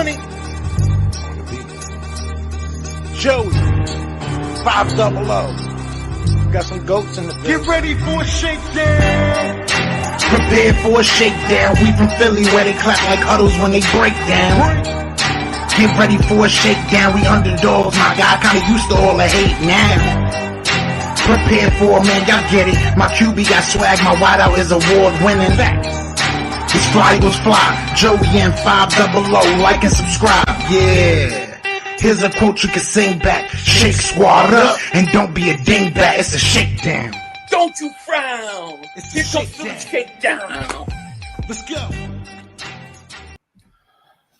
Money. Joey. 500. Got some goats in the building. Get ready for a shakedown. Prepare for a shakedown. We from Philly where they clap like huddles when they break down. Get ready for a shakedown. We underdogs, my guy. Kinda used to all the hate now. Prepare for it, man. Y'all get it. My QB got swag. My wideout is award winning. This fly was fly. Joey and 500. Like and subscribe. Yeah. Here's a quote you can sing back. Shake squad up and don't be a dingbat. It's a shakedown. Don't you frown. It's Here a comes the shakedown. Let's go.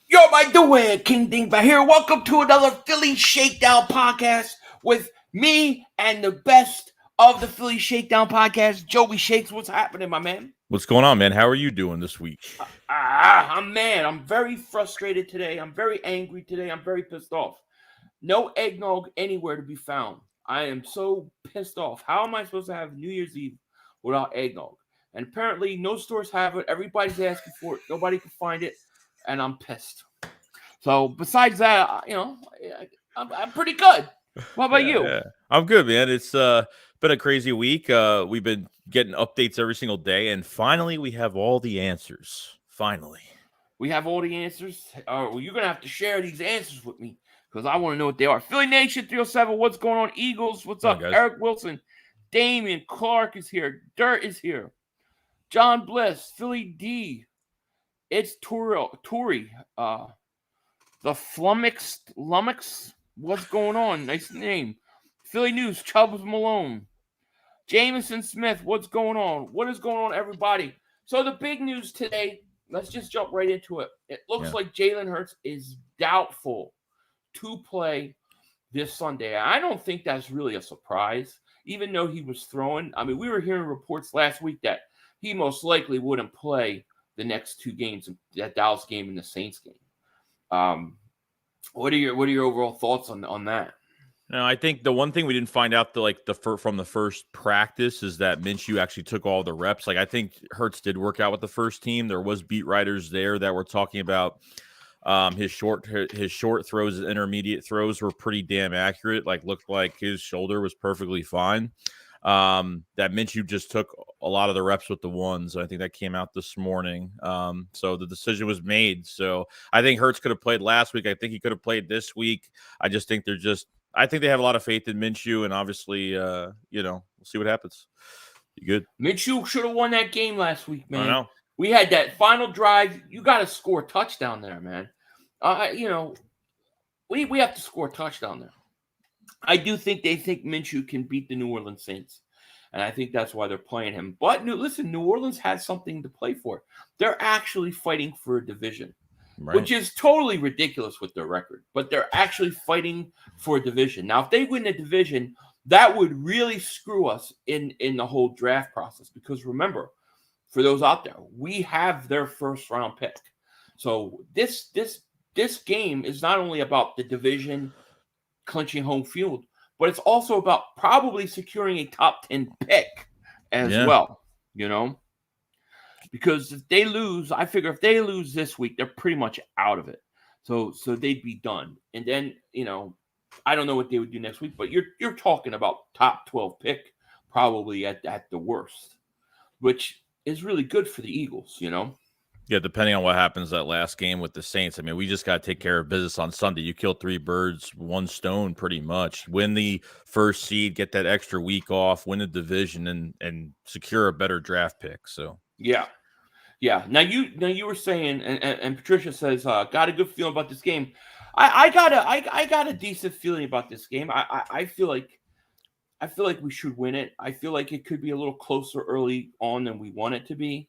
Yo, how I doing? King Dingbat here. Welcome to another Philly Shakedown podcast with me and the best of the Philly Shakedown podcast, JoeyShakes. What's happening, my man? What's going on, man? How are you doing this week? I'm very frustrated today. I'm very angry today. I'm very pissed off. No eggnog anywhere to be found. I am so pissed off. How am I supposed to have New Year's Eve without eggnog? And apparently no stores have it. Everybody's asking for it. Nobody can find it. And I'm pissed. So besides that, I'm pretty good. What about you? Yeah. I'm good, man. It's been a crazy week. We've been getting updates every single day, and finally we have all the answers. Finally. We have all the answers. Well, you're going to have to share these answers with me because I want to know what they are. Philly Nation 307, what's going on? Eagles, what's up? Guys? Eric Wilson, Damian Clark is here. Dirt is here. John Bliss, Philly D. It's Tory. The Flummoxed Lummox. What's going on? Nice name. Philly News, Chubbs Malone. Jameson Smith, what's going on? What is going on, everybody? So the big news today, let's just jump right into it. It looks like Jalen Hurts is doubtful to play this Sunday. I don't think that's really a surprise, even though he was throwing. I mean, we were hearing reports last week that he most likely wouldn't play the next two games, that Dallas game and the Saints game. What are your overall thoughts on that? No, I think the one thing we didn't find out from the first practice is that Minshew actually took all the reps. Like, I think Hurts did work out with the first team. There was beat writers there that were talking about his short throws, his intermediate throws were pretty damn accurate. Like, looked like his shoulder was perfectly fine. That Minshew just took a lot of the reps with the ones. I think that came out this morning. So the decision was made. So I think Hurts could have played last week. I think he could have played this week. I just think I think they have a lot of faith in Minshew, and obviously, we'll see what happens. You good? Minshew should have won that game last week, man. I know. We had that final drive. You got to score a touchdown there, man. We have to score a touchdown there. I do think they think Minshew can beat the New Orleans Saints, and I think that's why they're playing him. But listen, New Orleans has something to play for. They're actually fighting for a division. Right. Which is totally ridiculous with their record, but they're actually fighting for a division. Now, if they win the division, that would really screw us in the whole draft process. Because remember, for those out there, we have their first round pick. So this game is not only about the division clinching home field, but it's also about probably securing a top 10 pick as well. Because if they lose, I figure if they lose this week, they're pretty much out of it. So they'd be done. And then, I don't know what they would do next week, but you're talking about top 12 pick probably at the worst, which is really good for the Eagles, Yeah, depending on what happens that last game with the Saints. I mean, we just got to take care of business on Sunday. You kill 3 birds, 1 stone pretty much. Win the first seed, get that extra week off, win the division, and secure a better draft pick. So Yeah. Now you were saying, and Patricia says, got a good feeling about this game. I got a decent feeling about this game. I feel like we should win it. I feel like it could be a little closer early on than we want it to be,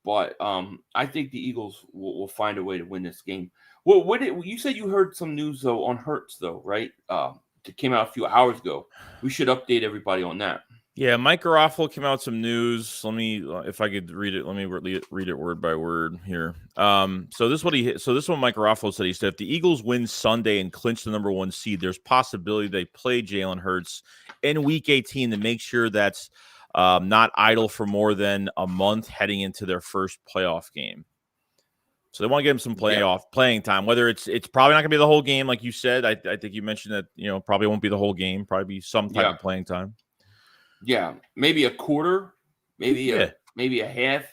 but I think the Eagles will find a way to win this game. Well, you said you heard some news though on Hurts though, right? It came out a few hours ago. We should update everybody on that. Yeah, Mike Garofalo came out with some news. Let me, if I could read it, let me read it word by word here. So this is what Mike Garofalo said. He said, if the Eagles win Sunday and clinch the number 1 seed, there's possibility they play Jalen Hurts in Week 18 to make sure that's not idle for more than a month heading into their first playoff game. So they want to give him some playing time. Whether it's probably not going to be the whole game, like you said. I think you mentioned that probably won't be the whole game. Probably be some type of playing time. Yeah, maybe a quarter, maybe a half,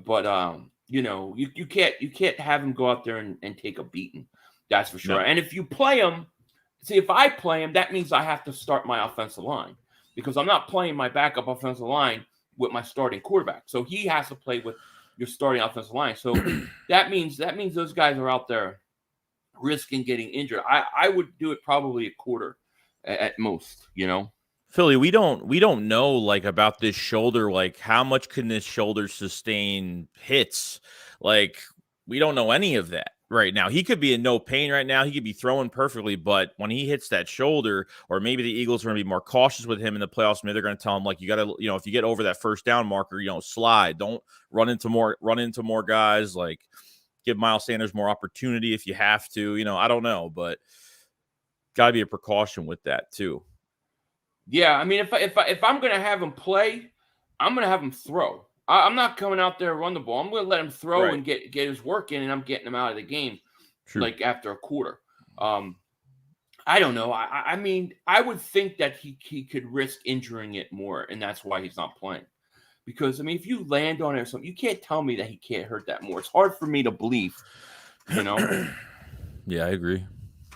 but you can't have him go out there and take a beating. That's for sure. No. And if you play him, if I play him, that means I have to start my offensive line because I'm not playing my backup offensive line with my starting quarterback. So he has to play with your starting offensive line. So that means those guys are out there risking getting injured. I would do it probably a quarter at most, Philly, we don't know like about this shoulder, like how much can this shoulder sustain hits? Like we don't know any of that right now. He could be in no pain right now. He could be throwing perfectly, but when he hits that shoulder, or maybe the Eagles are going to be more cautious with him in the playoffs. Maybe they're going to tell him like you got to, if you get over that first down marker, slide. Don't run into more guys. Like give Miles Sanders more opportunity if you have to. I don't know, but got to be a precaution with that too. Yeah, I mean, if I'm going to have him play, I'm going to have him throw. I'm not coming out there and run the ball. I'm going to let him throw and get his work in, and I'm getting him out of the game like after a quarter. I don't know. I mean, I would think that he could risk injuring it more, and that's why he's not playing. Because, I mean, if you land on it or something, you can't tell me that he can't hurt that more. It's hard for me to believe, Yeah, I agree.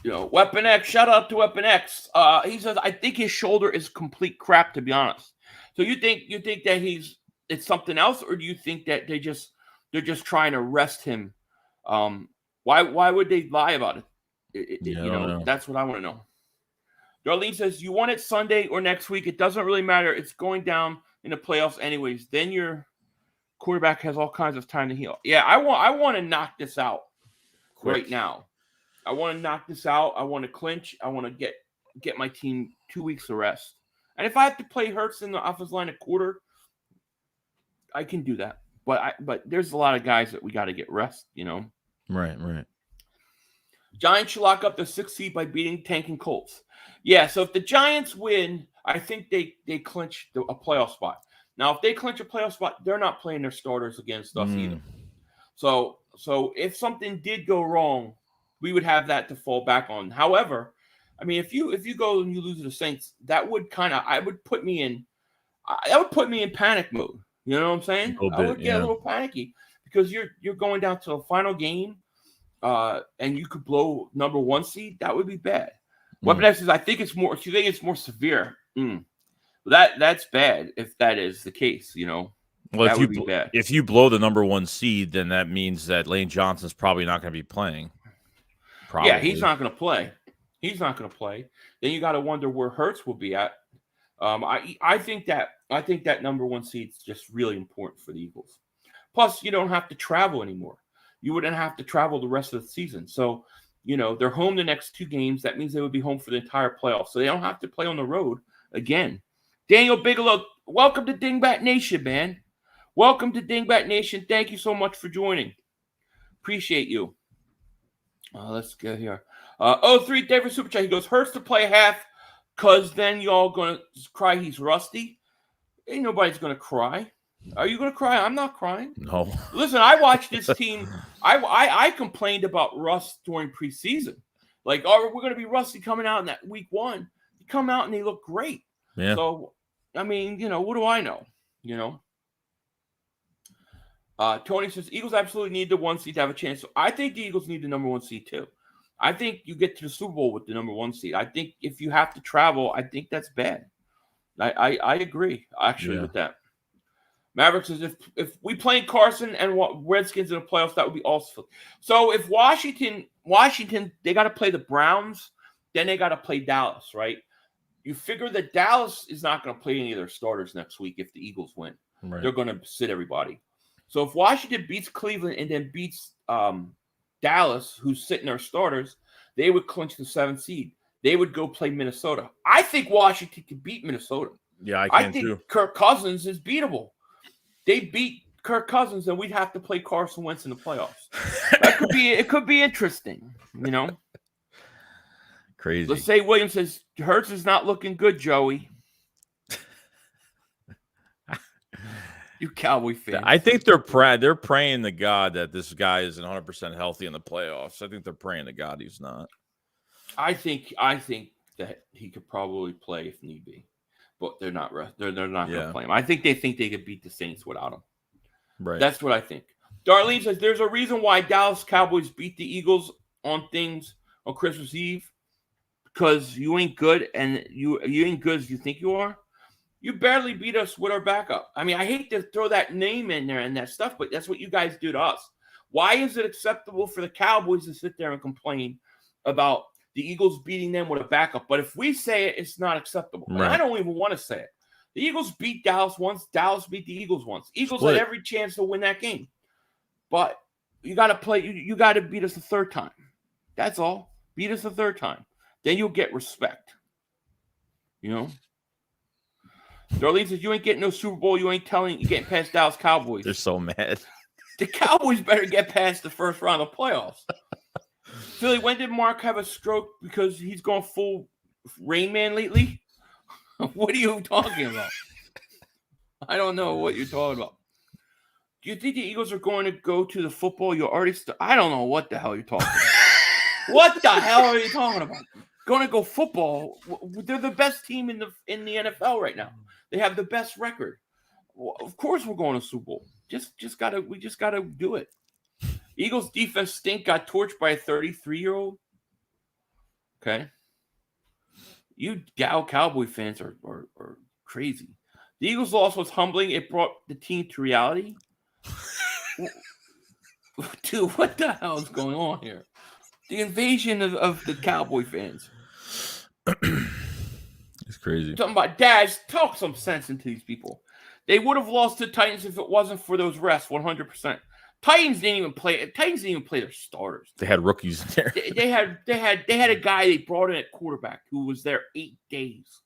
Weapon X, shout out to Weapon X. He says, I think his shoulder is complete crap, to be honest. So you think that it's something else, or do you think that they're just trying to rest him? Why would they lie about it? That's what I want to know. Darlene says, you want it Sunday or next week? It doesn't really matter. It's going down in the playoffs anyways. Then your quarterback has all kinds of time to heal. Yeah, I want to knock this out right now. I want to knock this out. I want to clinch. I want to get my team 2 weeks of rest. And if I have to play Hurts in the offensive line a quarter, I can do that. But there's a lot of guys that we got to get rest, Right. Giants should lock up the 6th seed by beating tanking Colts. Yeah, so if the Giants win, I think they clinch a playoff spot. Now, if they clinch a playoff spot, they're not playing their starters against us either. So if something did go wrong, we would have that to fall back on. However, I mean, if you go and you lose to the Saints, that would put me in panic mode. You know what I'm saying? I would get a little panicky because you're going down to the final game, and you could blow number 1 seed. That would be bad. Weapon X says, I think it's more. You think it's more severe? That's bad if that is the case. Well, that would be bad. If you blow the number 1 seed, then that means that Lane Johnson's probably not going to be playing. Probably. Yeah, he's not going to play. Then you got to wonder where Hurts will be at. I think that number 1 seed is just really important for the Eagles. Plus, you don't have to travel anymore. You wouldn't have to travel the rest of the season. So, they're home the next 2 games. That means they would be home for the entire playoffs. So they don't have to play on the road again. Daniel Bigelow, welcome to Dingbat Nation, man. Welcome to Dingbat Nation. Thank you so much for joining. Appreciate you. Let's get here. 03 David Super Chat. He goes, Hurts to play half because then y'all going to cry he's rusty. Ain't nobody's going to cry. Are you going to cry? I'm not crying. No. Listen, I watched this team. I complained about rust during preseason. Like, we're going to be rusty coming out in that week 1. They come out and they look great. Yeah. So, I mean, what do I know? Tony says, Eagles absolutely need the 1 seed to have a chance. So I think the Eagles need the number 1 seed too. I think you get to the Super Bowl with the number 1 seed. I think if you have to travel, I think that's bad. I agree, actually, with that. Maverick says, if we play Carson and Redskins in the playoffs, that would be awesome. So if Washington, they got to play the Browns, then they got to play Dallas, right? You figure that Dallas is not going to play any of their starters next week if the Eagles win. Right. They're going to sit everybody. So if Washington beats Cleveland and then beats Dallas, who's sitting their starters, they would clinch the 7th seed. They would go play Minnesota. I think Washington can beat Minnesota. Yeah, I think too. Kirk Cousins is beatable. They beat Kirk Cousins, and we'd have to play Carson Wentz in the playoffs. It could be interesting, Crazy. Let's say Williams says Hurts is not looking good, Joey. You Cowboy fans. I think they're praying to God that this guy isn't 100% healthy in the playoffs. I think they're praying to God he's not. I think that he could probably play if need be, but they're not. They're not going to play him. I think they could beat the Saints without him. Right. That's what I think. Darlene says there's a reason why Dallas Cowboys beat the Eagles on Christmas Eve, because you ain't good, and you ain't good as you think you are. You barely beat us with our backup. I mean, I hate to throw that name in there and that stuff, but that's what you guys do to us. Why is it acceptable for the Cowboys to sit there and complain about the Eagles beating them with a backup? But if we say it, it's not acceptable. Right. And I don't even want to say it. The Eagles beat Dallas once. Dallas beat the Eagles once. Eagles had every chance to win that game. But you got to play. You got to beat us the third time. That's all. Beat us the third time. Then you'll get respect. You know? Darlene says, you ain't getting no Super Bowl. You getting past Dallas Cowboys. They're so mad. The Cowboys better get past the first round of playoffs. Philly, when did Mark have a stroke because he's gone full Rain Man lately? What are you talking about? I don't know what you're talking about. Do you think the Eagles are going to go to the football? You're already I don't know what the hell you're talking about. What the hell are you talking about? Going to go football? They're the best team in the NFL right now. They have the best record. Well, of course we're going to Super Bowl. We just gotta do it. Eagles defense got torched by a 33-year-old. Okay. You Cowboy fans are crazy. The Eagles loss was humbling. It brought the team to reality. Dude, what the hell is going on here? The invasion of the Cowboy fans. It's crazy. Talking about dads, talk some sense into these people. They would have lost to Titans if it wasn't for those rests, 100%. Titans didn't even play their starters. They had rookies in there. They had a guy they brought in at quarterback who was there 8 days.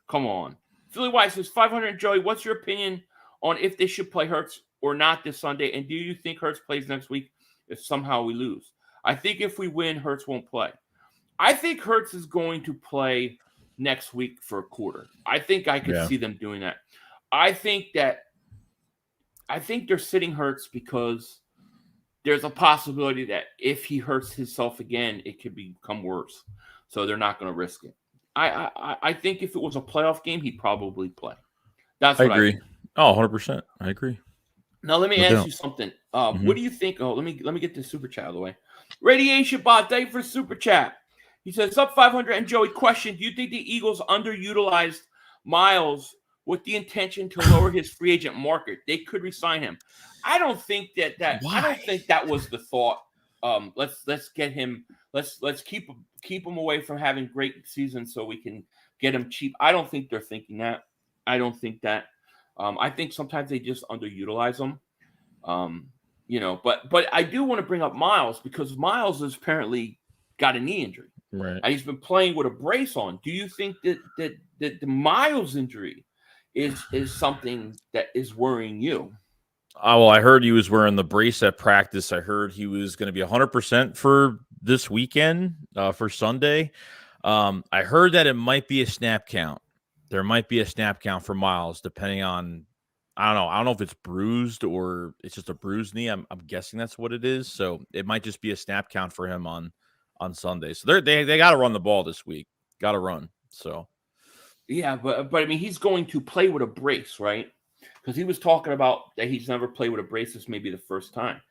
Come on. Philly White says, 500 Joey, what's your opinion on if they should play Hurts or not this Sunday? And do you think Hurts plays next week if somehow we lose? I think if we win, Hurts won't play. I think Hurts is going to play next week for a quarter. I think I could see them doing that. I think they're sitting Hurts because there's a possibility that if he hurts himself again, it could become worse. So they're not going to risk it. I think if it was a playoff game, he'd probably play. That's what I agree. 100%. I agree. Now let me ask you something. What do you think? Oh, let me get this super chat out of the way. Radiation Bot, thank you for super chat. He says, up 500 and Joey, question, do you think the Eagles underutilized Miles with the intention to lower his free agent market? They could re-sign him. I don't think that I don't think that was the thought. Let's get him. Let's keep him away from having great seasons so we can get him cheap. I don't think they're thinking that. I don't think that. I think sometimes they just underutilize them. But I do want to bring up Miles because Miles has apparently got a knee injury. Right. And he's been playing with a brace on. Do you think that the Miles injury is something that is worrying you? Well, I heard he was wearing the brace at practice. I heard he was going to be 100% for this weekend, for Sunday. I heard that it might be a snap count. There might be a snap count for Miles, depending on, I don't know if it's bruised or it's just a bruised knee. I'm guessing that's what it is. So it might just be a snap count for him on Sunday. So they got to run the ball this week. Got to run. So yeah, but I mean, he's going to play with a brace, right? Because he was talking about that he's never played with a brace. This may be the first time.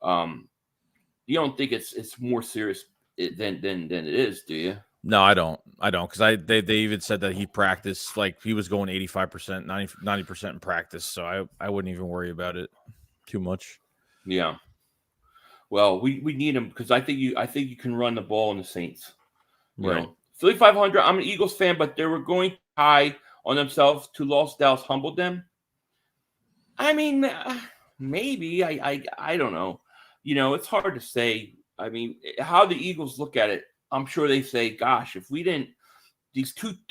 You don't think it's more serious than it is, do you? No, I don't. Because they even said that he practiced, like he was going 85%, 90% in practice. So I wouldn't even worry about it too much. Yeah. Well, we need him because I think you can run the ball in the Saints. Right. You know? Philly 500. I'm an Eagles fan, but they were going high on themselves to lost Dallas humbled them. I mean, maybe I don't know. You know, it's hard to say. I mean, how the Eagles look at it, I'm sure they say, gosh, if we didn't,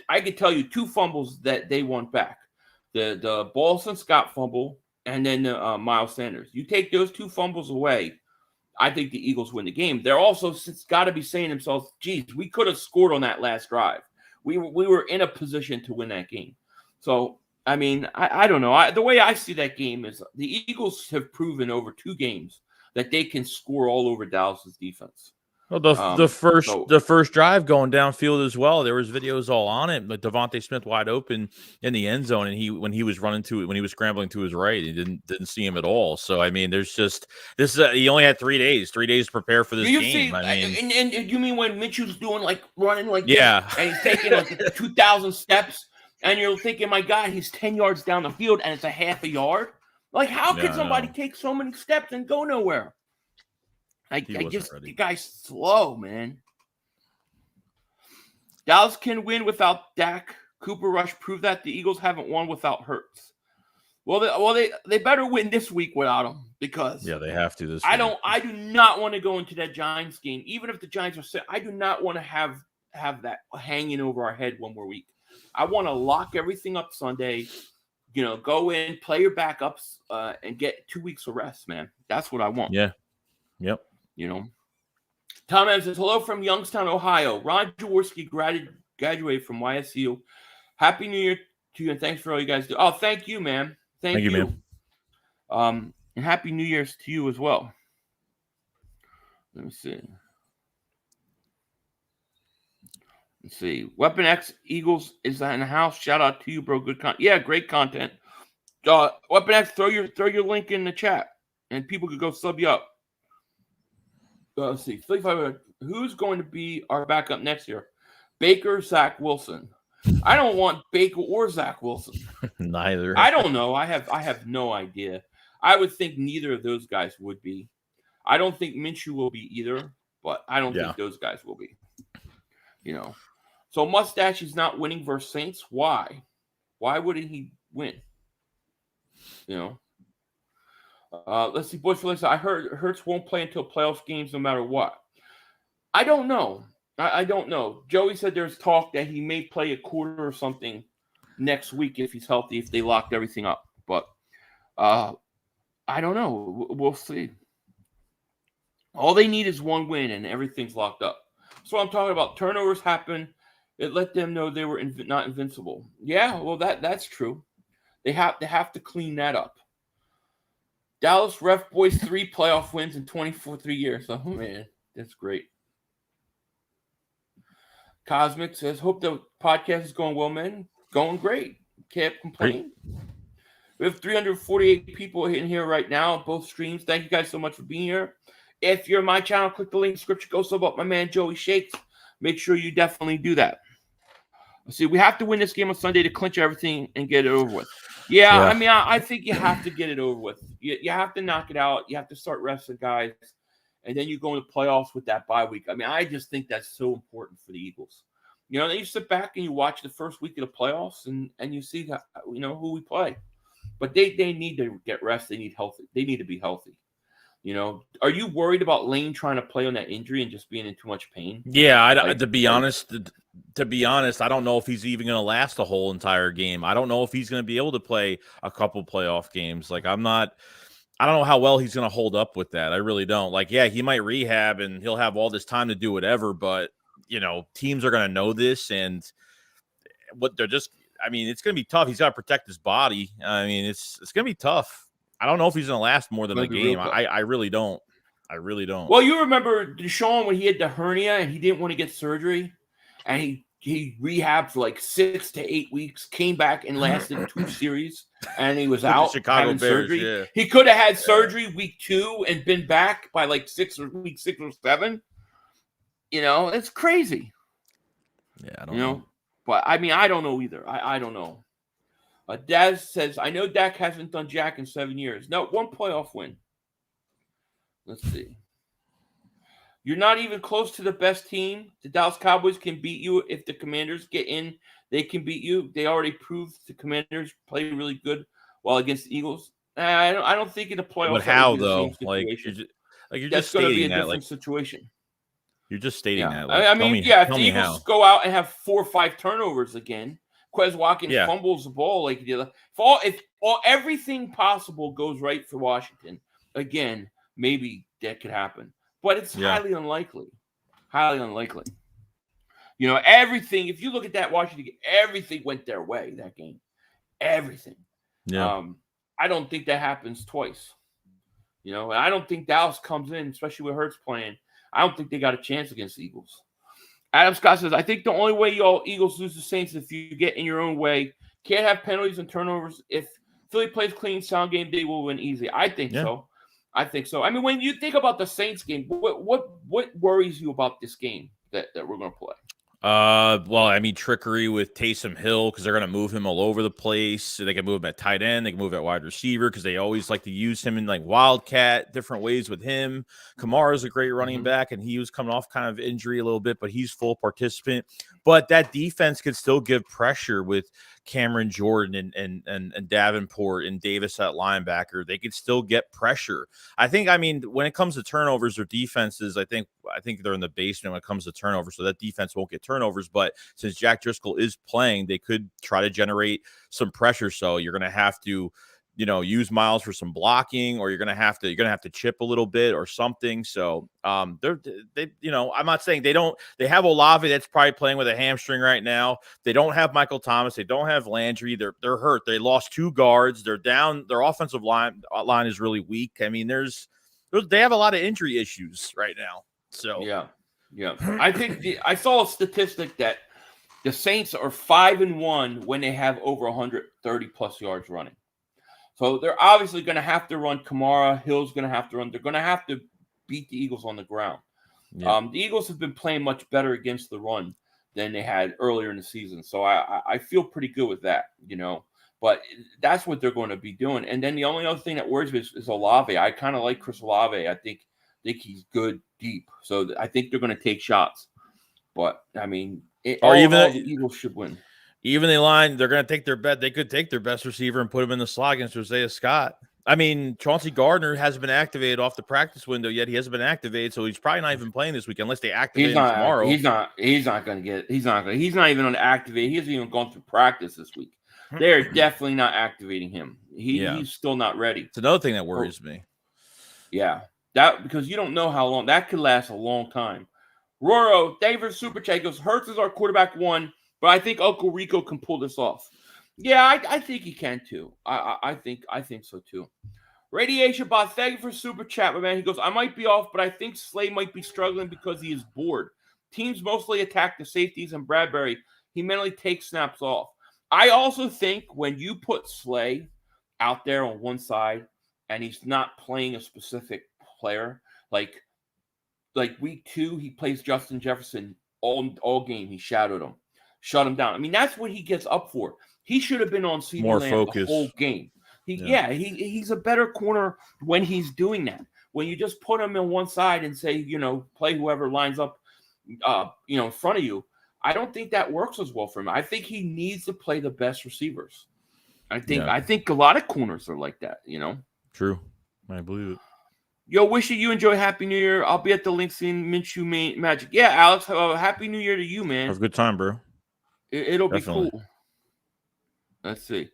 I could tell you 2 fumbles that they want back. The Boston Scott fumble and then the Miles Sanders. You take those 2 fumbles away, I think the Eagles win the game. They're also got to be saying to themselves, geez, we could have scored on that last drive. We were in a position to win that game. So I mean, I don't know. The way I see that game is the Eagles have proven over 2 games that they can score all over Dallas's defense. Well, the first drive going downfield as well. There was videos all on it, but Devontae Smith wide open in the end zone, and when he was scrambling to his right, he didn't see him at all. So I mean, there's just this. He only had 3 days to prepare for this game. And you mean when Mitchell's doing running this, and he's taking 2,000 steps, and you're thinking, my God, he's 10 yards down the field, and it's a half a yard. Like, how can somebody take so many steps and go nowhere? The guy's slow, man. Dallas can win without Dak. Cooper Rush proved that. The Eagles haven't won without Hurts. Well, they better win this week without him, because they have to this. I do not want to go into that Giants game, even if the Giants are sick. I do not want to have that hanging over our head one more week. I want to lock everything up Sunday. Go in, play your backups, and get 2 weeks of rest, man. That's what I want. Yeah. Yep. Tom Evans says, hello from Youngstown, Ohio. Ron Jaworski graduated from YSU. Happy New Year to you, and thanks for all you guys do. Oh, thank you, man. Thank you, man. And Happy New Year's to you as well. Let me see. Weapon X Eagles is in the house. Shout out to you, bro. Good content. Yeah, great content. Weapon X, throw your link in the chat, and people could go sub you up. Let's see. Who's going to be our backup next year? Baker, Zach Wilson. I don't want Baker or Zach Wilson. Neither. I don't know. I have no idea. I would think neither of those guys would be. I don't think Minshew will be either, but I don't think those guys will be. So Mustache is not winning versus Saints. Why? Why wouldn't he win? Let's see. Boys for Lisa, I heard Hurts won't play until playoff games no matter what. I don't know. I don't know. Joey said there's talk that he may play a quarter or something next week if he's healthy, if they locked everything up. But I don't know. We'll see. All they need is one win, and everything's locked up. So I'm talking about turnovers happen. It let them know they were not invincible. Yeah, well, that's true. They have to clean that up. Dallas Ref Boys 3 playoff wins in 3 years. Oh, man, that's great. Cosmic says, hope the podcast is going well, man. Going great. Can't complain. We have 348 people in here right now, both streams. Thank you guys so much for being here. If you're on my channel, click the link in the description. Go sub up my man, JoeyShakes. Make sure you definitely do that. Let's see, we have to win this game on Sunday to clinch everything and get it over with. Yeah. I mean, I think you have to get it over with. You have to knock it out. You have to start resting guys. And then you go into playoffs with that bye week. I mean, I just think that's so important for the Eagles. Then you sit back and you watch the first week of the playoffs and you see who we play. But they need to get rest. They need healthy. They need to be healthy. Are you worried about Lane trying to play on that injury and just being in too much pain? Yeah, to be honest, I don't know if he's even going to last the whole entire game. I don't know if he's going to be able to play a couple playoff games. I don't know how well he's going to hold up with that. I really don't. He might rehab and he'll have all this time to do whatever, but teams are going to know this, and it's going to be tough. He's got to protect his body. I mean, it's going to be tough. I don't know if he's going to last more than a game. I really don't. Well, you remember Deshaun when he had the hernia and he didn't want to get surgery, and he rehabbed for 6 to 8 weeks, came back and lasted 2 series, and he was out having surgery. Yeah. He could have had surgery week 2 and been back by week 6 or 7. It's crazy. Yeah, I don't know. But I mean, I don't know either. I don't know. Daz says, I know Dak hasn't done jack in 7 years. No, 1 playoff win. Let's see. You're not even close to the best team. The Dallas Cowboys can beat you. If the Commanders get in, they can beat you. They already proved the Commanders play really good while against the Eagles. I don't think in the playoffs. But how, though? You're that's just going to be a that, different situation. You're just stating that. If the Eagles go out and have 4 or 5 turnovers again, Quez Watkins fumbles the ball like he did. If everything possible goes right for Washington, again, maybe that could happen. But it's highly unlikely. Highly unlikely. Everything, if you look at that Washington game, everything went their way, that game. everything. Yeah. I don't think that happens twice. You know, and I don't think Dallas comes in, especially with Hurts playing. I don't think they got a chance against the Eagles. Adam Scott says, I think the only way y'all Eagles lose the Saints is if you get in your own way. Can't have penalties and turnovers. If Philly plays clean, sound game, they will win easy. I think so. I think so. I mean, when you think about the Saints game, what worries you about this game that we're going to play? Well, I mean, trickery with Taysom Hill because they're going to move him all over the place. So they can move him at tight end. They can move at wide receiver because they always like to use him in like wildcat, different ways with him. Kamara's a great running back, and he was coming off kind of injury a little bit, but he's full participant. But that defense could still give pressure with Cameron Jordan and Davenport and Davis at linebacker. They could still get pressure. I mean, when it comes to turnovers or defenses, I think they're in the basement when it comes to turnovers. So that defense won't get turnovers. But since Jack Driscoll is playing, they could try to generate some pressure. So you're going to have to, use Miles for some blocking, or you're going to have to chip a little bit or something. So I'm not saying they have Olave that's probably playing with a hamstring right now. They don't have Michael Thomas. They don't have Landry. They're hurt. They lost 2 guards. They're down. Their offensive line is really weak. I mean, they have a lot of injury issues right now. So yeah. I think I saw a statistic that the Saints are 5-1 when they have over 130 plus yards running. So they're obviously going to have to run. Kamara, Hill's going to have to run. They're going to have to beat the Eagles on the ground. Yeah. The Eagles have been playing much better against the run than they had earlier in the season. So I feel pretty good with that, But that's what they're going to be doing. And then the only other thing that worries me is Olave. I kind of like Chris Olave. I think he's good deep. So I think they're going to take shots. But, I mean, the Eagles should win. Even the line, they're going to take their bet. They could take their best receiver and put him in the slot against Isaiah Scott. I mean, Chauncey Gardner hasn't been activated off the practice window yet. He hasn't been activated, so he's probably not even playing this week unless they activate him tomorrow. He's not going to get. He's not even on activate. He hasn't even gone through practice this week. They're definitely not activating him. He's still not ready. It's another thing that worries me. Yeah, because you don't know how long that could last. A long time. Roro, David Super Chat goes, Hurts is our quarterback 1. But I think Uncle Rico can pull this off. Yeah, I think he can too. I think so too. Radiation Bot, thank you for super chat, my man. He goes, I might be off, but I think Slay might be struggling because he is bored. Teams mostly attack the safeties and Bradbury. He mentally takes snaps off. I also think when you put Slay out there on one side and he's not playing a specific player, like week 2, he plays Justin Jefferson all game. He shadowed him. Shut him down. I mean, that's what he gets up for. He should have been on CeeDee Lamb the whole game. He's a better corner when he's doing that. When you just put him on one side and say, play whoever lines up, in front of you, I don't think that works as well for him. I think he needs to play the best receivers. I think a lot of corners are like that, True. I believe it. Yo, wishing you enjoy Happy New Year. I'll be at the Links in Minshew Magic. Yeah, Alex, Happy New Year to you, man. Have a good time, bro. It'll Definitely. Be cool. Let's see.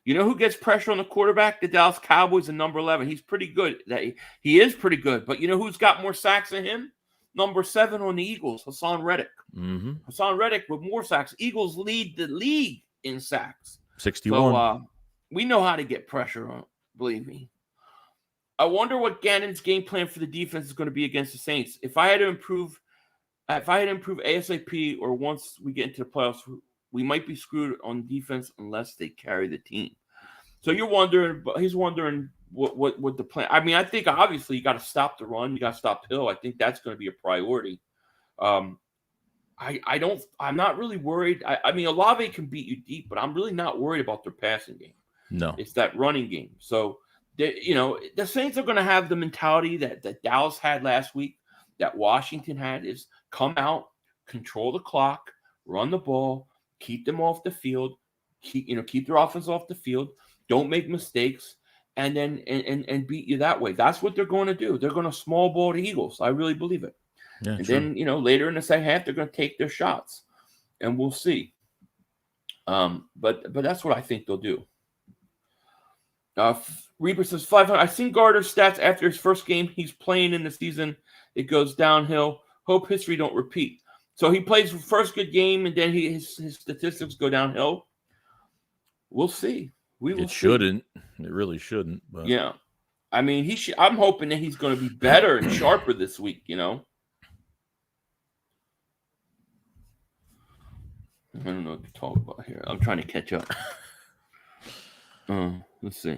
You know who gets pressure on the quarterback? The Dallas Cowboys and number 11. He's pretty good. He is pretty good. But you know who's got more sacks than him? Number 7 on the Eagles, Hassan Reddick. Mm-hmm. Hassan Reddick with more sacks. Eagles lead the league in sacks. 61. So we know how to get pressure on. Believe me. I wonder what Gannon's game plan for the defense is going to be against the Saints. If I had to improve ASAP or once we get into the playoffs, we might be screwed on defense unless they carry the team. So he's wondering what the plan. I mean, I think obviously you got to stop the run. You got to stop Hill. I think that's going to be a priority. I'm not really worried. I mean, Olave can beat you deep, but I'm really not worried about their passing game. No. It's that running game. So, the Saints are going to have the mentality that Dallas had last week, that Washington had, is come out, control the clock, run the ball, keep them off the field, keep their offense off the field, don't make mistakes, and then and beat you that way. That's what they're going to do. They're going to small ball the Eagles. I really believe it. Yeah, and true. Then, later in the second half, they're going to take their shots, and we'll see. But that's what I think they'll do. Reaper says 500. I've seen Gardner's stats after his first game. He's playing in the season. It goes downhill. Hope history don't repeat. So he plays the first good game, and then his statistics go downhill. We'll see. We will It see. shouldn't. It really shouldn't. But Yeah. I mean, I'm hoping that he's going to be better and sharper this week, I don't know what to talk about here. I'm trying to catch up. Let's see.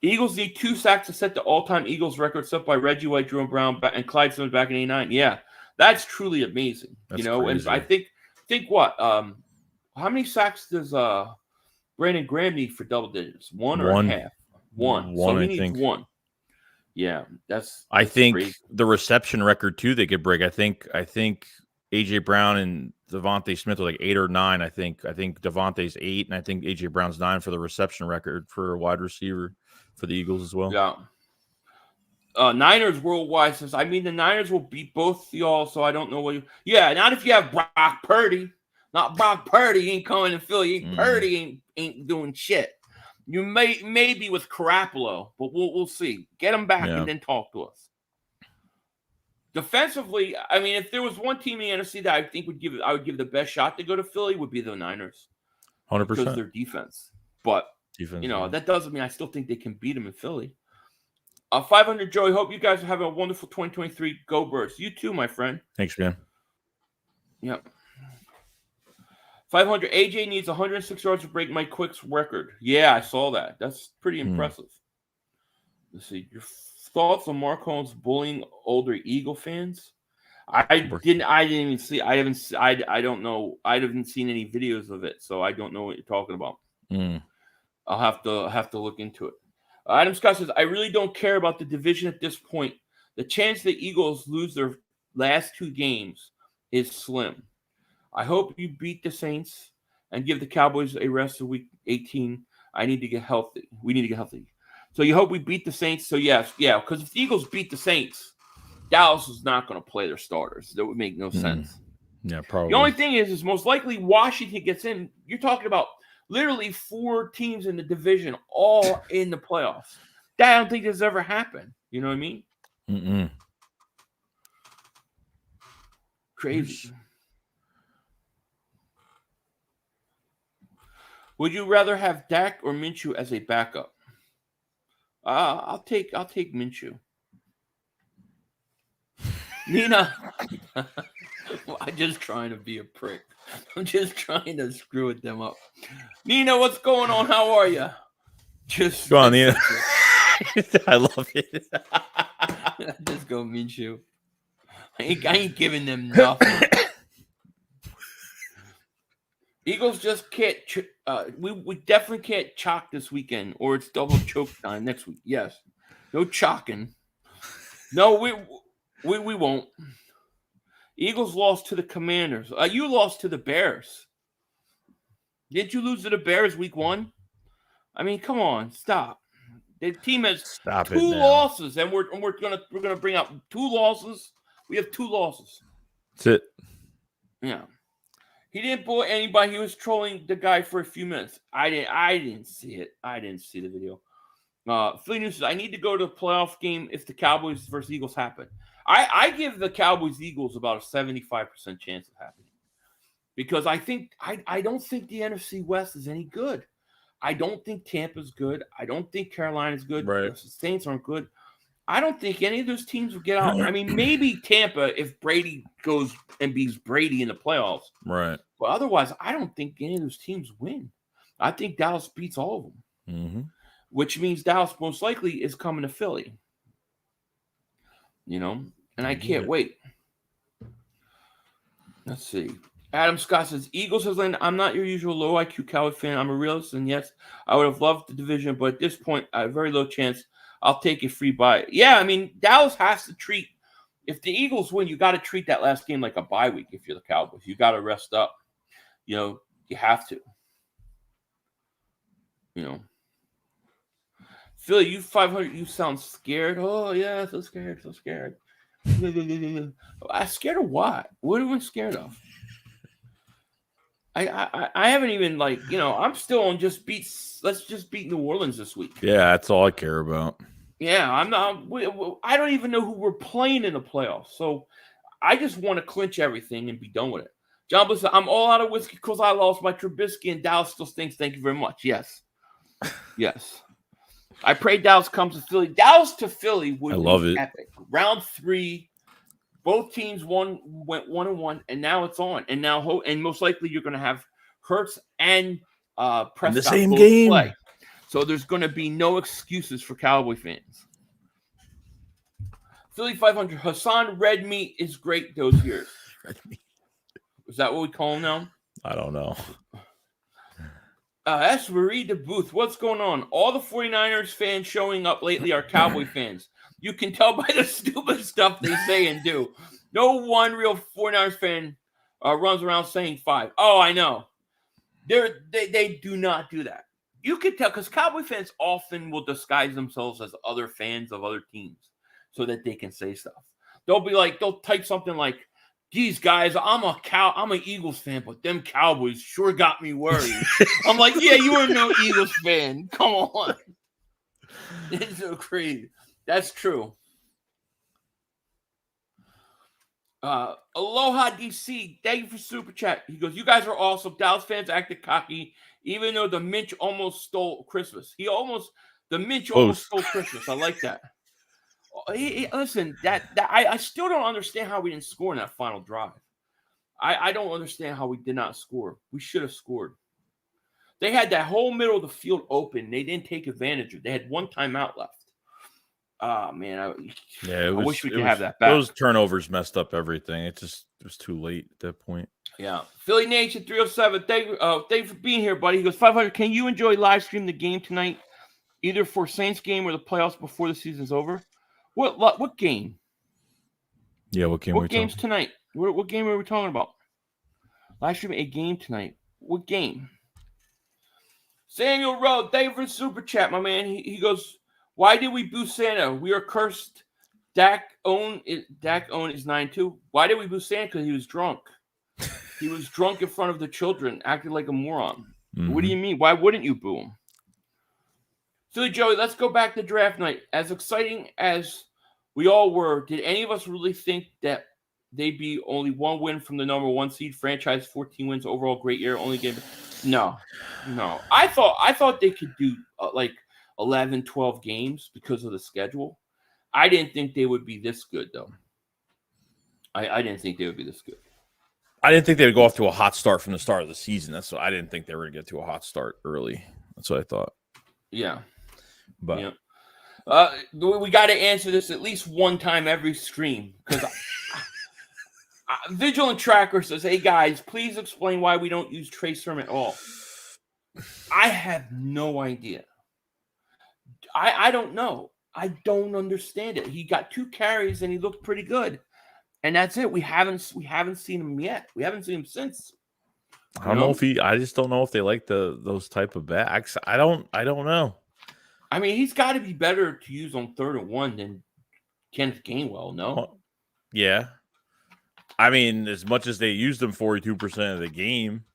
Eagles need 2 sacks to set the all-time Eagles record set by Reggie White, Jerome Brown, and Clyde Simmons back in '89. Yeah, that's truly amazing. That's And crazy. I think what? How many sacks does Brandon Graham need for double digits? One or a half? One. So he needs one. Yeah, that's I think crazy. the reception record too they could break. I think AJ Brown and Devontae Smith are like 8 or 9. I think Devontae's 8, and I think AJ Brown's 9 for the reception record for a wide receiver for the Eagles as well. Yeah. Niners worldwide says, I mean, the Niners will beat both y'all, so I don't know what you. Yeah, not if you have Brock Purdy. Not Brock Purdy ain't coming to Philly. Purdy ain't doing shit. You maybe with Garoppolo, but we'll see. Get him back and then talk to us. Defensively, I mean, if there was one team in the NFC that I think I would give the best shot to go to Philly, would be the Niners. 100%. Because of their defense. But that doesn't mean I still think they can beat them in Philly. 500 Joey, hope you guys have a wonderful 2023. Go Birds. You too, my friend. Thanks, man. Yep. 500 AJ needs 106 yards to break Mike Quick's record. Yeah, I saw that. That's pretty impressive. Let's see. Your thoughts on Mark Holmes bullying older Eagle fans? I didn't even see. I don't know. I haven't seen any videos of it, so I don't know what you're talking about. I'll have to look into it. Adam Scott says, I really don't care about the division at this point. The chance the Eagles lose their last 2 games is slim. I hope you beat the Saints and give the Cowboys a rest of week 18. I need to get healthy. We need to get healthy. So you hope we beat the Saints? So yes, yeah, because if the Eagles beat the Saints, Dallas is not going to play their starters. That would make no sense. Yeah, probably. The only thing is most likely Washington gets in. You're talking about literally 4 teams in the division all in the playoffs. That I don't think has ever happened. You know what I mean? Crazy. Would you rather have Dak or Minshew as a backup? I'll take Minshew. Nina, I'm just trying to be a prick. I'm just trying to screw with them up. Nina, what's going on? How are you? Just go on, Nina. I love it. Just go Minshew. I ain't giving them nothing. Eagles just can't. We definitely can't chalk this weekend, or it's double choke time next week. Yes, no chalking. No, we won't. Eagles lost to the Commanders. You lost to the Bears. Didn't you lose to the Bears week 1? I mean, come on, stop. The team has 2 losses, and we're gonna bring up 2 losses. We have 2 losses. That's it. Yeah. He didn't bully anybody. He was trolling the guy for a few minutes. I didn't see it. I didn't see the video. Philly News says, I need to go to a playoff game if the Cowboys versus Eagles happen. I give the Cowboys Eagles about a 75% chance of happening. Because I don't think the NFC West is any good. I don't think Tampa's good. I don't think Carolina's good. Right. The Saints aren't good. I don't think any of those teams will get out. I mean, maybe Tampa if Brady goes and beats Brady in the playoffs. Right. But otherwise, I don't think any of those teams win. I think Dallas beats all of them, which means Dallas most likely is coming to Philly. And I can't wait. Let's see. Adam Scott says, Eagles has landed. I'm not your usual low IQ Cowboy fan. I'm a realist, and yes, I would have loved the division, but at this point, I have a very low chance. I'll take a free bye. Yeah, I mean, Dallas has to treat – if the Eagles win, you got to treat that last game like a bye week if you're the Cowboys. You got to rest up. You have to. Philly, you 500, you sound scared. Oh, yeah, so scared. I'm scared of what? What are we scared of? I haven't even I'm still on let's just beat New Orleans this week. Yeah, that's all I care about. Yeah, I'm not. I don't even know who we're playing in the playoffs. So I just want to clinch everything and be done with it. John Bliss, I'm all out of whiskey because I lost my Trubisky and Dallas still stinks. Thank you very much. Yes. Yes. I pray Dallas comes to Philly. Dallas to Philly would be epic. Round 3, both teams went 1-1, and now it's on. And now, and most likely you're going to have Hurts and Prescott in the same both game. Play. So there's going to be no excuses for Cowboy fans. Philly 500. Hassan Red Meat is great those years. Red Meat. Is that what we call him now? I don't know. That's Marie DeBooth. What's going on? All the 49ers fans showing up lately are Cowboy fans. You can tell by the stupid stuff they say and do. No one real 49ers fan runs around saying 5. Oh, I know. They do not do that. You can tell because Cowboy fans often will disguise themselves as other fans of other teams so that they can say stuff. They'll type something like, "Geez, guys, I'm an Eagles fan, but them Cowboys sure got me worried." I'm like, yeah, you are no Eagles fan. Come on. It's so crazy. That's true. Aloha DC, thank you for super chat. He goes, "You guys are awesome. Dallas fans acted cocky, even though the Minch almost stole Christmas. The Minch almost stole Christmas. I like that." Listen, I still don't understand how we didn't score in that final drive. I don't understand how we did not score. We should have scored. They had that whole middle of the field open. They didn't take advantage of it. They had one timeout left. Oh, man. I wish we could have that back. Those turnovers messed up everything. It was too late at that point. Yeah. Philly Nation 307. Thank you for being here, buddy. He goes, 500. Can you live stream the game tonight, either for Saints game or the playoffs before the season's over? What game? Yeah, what game? What game's tonight? What game are we talking about? Live stream a game tonight. What game? Samuel Rowe, thank you for super chat, my man. He goes, "Why did we boo Santa? We are cursed. Dak own is 9-2. Why did we boo Santa? Because he was drunk. He was drunk in front of the children, acting like a moron. Mm-hmm. What do you mean? Why wouldn't you boo him? Philly Joey, let's go back to draft night. As exciting as we all were, did any of us really think that they'd be only one win from the number 1 seed? Franchise 14 wins overall, great year, only game. No. I thought they could do like 11, 12 games because of the schedule. I didn't think they would be this good, though. I didn't think they would be this good. I didn't think they would go off to a hot start from the start of the season. That's what I didn't think they were going to get to a hot start early. That's what I thought. Yeah. But we got to answer this at least one time every stream because Vigilant Tracker says, "Hey guys, please explain why we don't use Trey Sermon at all." I have no idea. I don't know. I don't understand it. He got 2 carries and he looked pretty good, and that's it. We haven't seen him yet. We haven't seen him since. I don't know if I just don't know if they like those type of backs. I don't know. I mean, he's got to be better to use on 3rd and 1 than Kenneth Gainwell, no? Yeah. I mean, as much as they used him 42% of the game,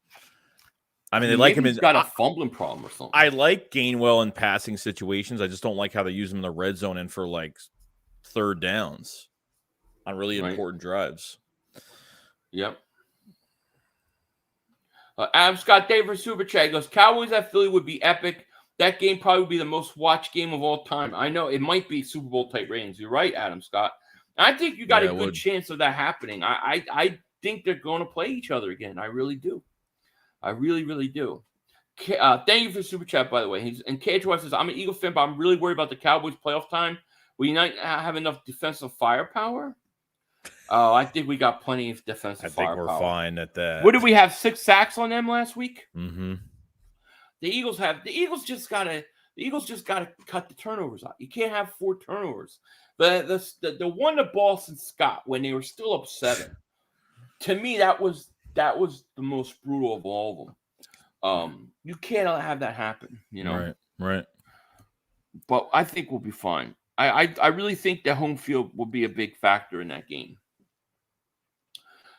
I mean, they like him. He's got a fumbling problem or something. I like Gainwell in passing situations. I just don't like how they use him in the red zone and for like 3rd downs on really important drives. Yep. Adam Scott Davis Super Chat goes, "Cowboys at Philly would be epic. That game probably would be the most watched game of all time." I know it might be Super Bowl type ratings. You're right, Adam Scott. I think you got a good chance of that happening. I think they're going to play each other again. I really do. I really, really do. Thank you for the super chat, by the way. And KHY says, "I'm an Eagle fan, but I'm really worried about the Cowboys playoff time. Will you not have enough defensive firepower?" Oh, I think we got plenty of defensive firepower. I think we're fine at that. What did we have? 6 sacks on them last week? Mm-hmm. The Eagles just gotta cut the turnovers out. You can't have 4 turnovers. The one to Boston Scott when they were still up 7. To me, that was the most brutal of all of them. You can't have that happen, you know. Right. But I think we'll be fine. I really think that home field will be a big factor in that game.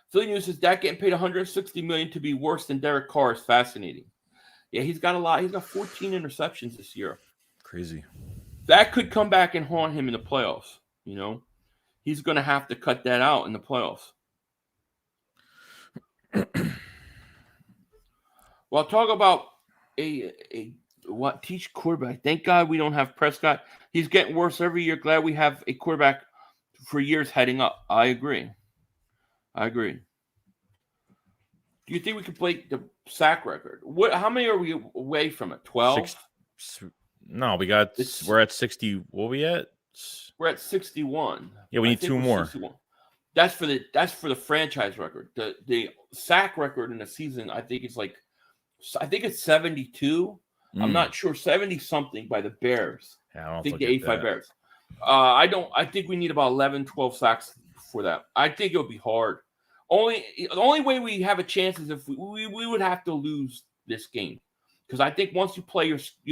Philly News says Dak getting paid $160 million to be worse than Derek Carr is fascinating. Yeah, he's got a lot. He's got 14 interceptions this year. Crazy. That could come back and haunt him in the playoffs. You know, he's going to have to cut that out in the playoffs. Well, talk about a What teach quarterback? Thank God we don't have Prescott. He's getting worse every year. Glad we have a quarterback for years heading up. I agree. Do you think we could break the sack record? How many are we away from it? 12? No, we're at 60. What are we at? We're at 61. Yeah, we need 2 more. 61. That's for the franchise record. The sack record in the season, I think it's 72. I'm not sure, 70 something by the Bears. Yeah, I think the 85 Bears. I think we need about 11, 12 sacks for that. I think it'll be hard. The only way we have a chance is if we would have to lose this game. Because I think once you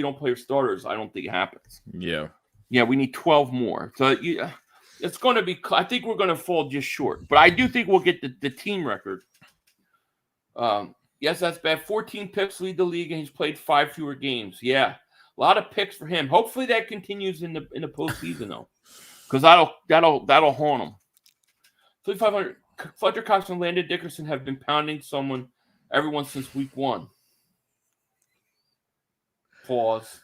don't play your starters, I don't think it happens. Yeah. Yeah, we need 12 more. So it's going to be. I think we're going to fall just short, but I do think we'll get the team record. Yes, that's bad. 14 picks lead the league, and he's played 5 fewer games. Yeah, a lot of picks for him. Hopefully that continues in the postseason though, because that'll haunt him. 3,500. Fletcher Cox and Landon Dickerson have been pounding everyone since week 1. Pause.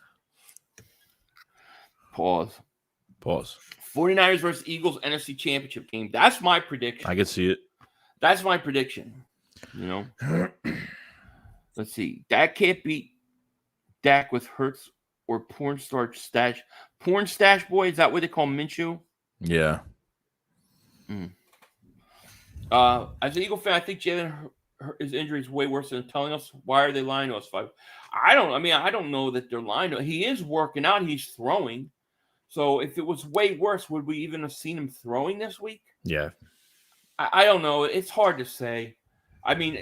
49ers versus Eagles NFC Championship game. That's my prediction. I can see it. That's my prediction. You know? Let's see. Dak can't beat Dak with Hurts or porn stash. Porn stash boy, is that what they call Minshew? Yeah. As an Eagle fan, I think Jalen, his injury is way worse than telling us. Why are they lying to us? I don't know that they're lying to us. He is working out. He's throwing. So if it was way worse, would we even have seen him throwing this week? Yeah. I don't know. It's hard to say. I mean,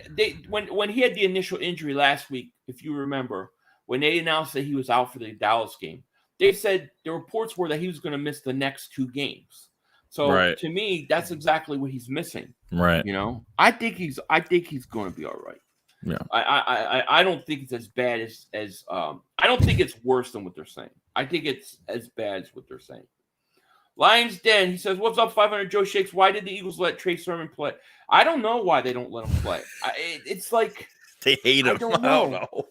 when he had the initial injury last week, if you remember, when they announced that he was out for the Dallas game, they said the reports were that he was going to miss the next 2 games. So to me, that's exactly what he's missing. Right. You know, I think he's going to be all right. Yeah. I don't think it's as bad as I don't think it's worse than what they're saying. I think it's as bad as what they're saying. Lions Den, he says, "What's up, 500 Joe Shakes? Why did the Eagles let Trey Sermon play? I don't know why they don't let him play. It's like they hate him. I don't know.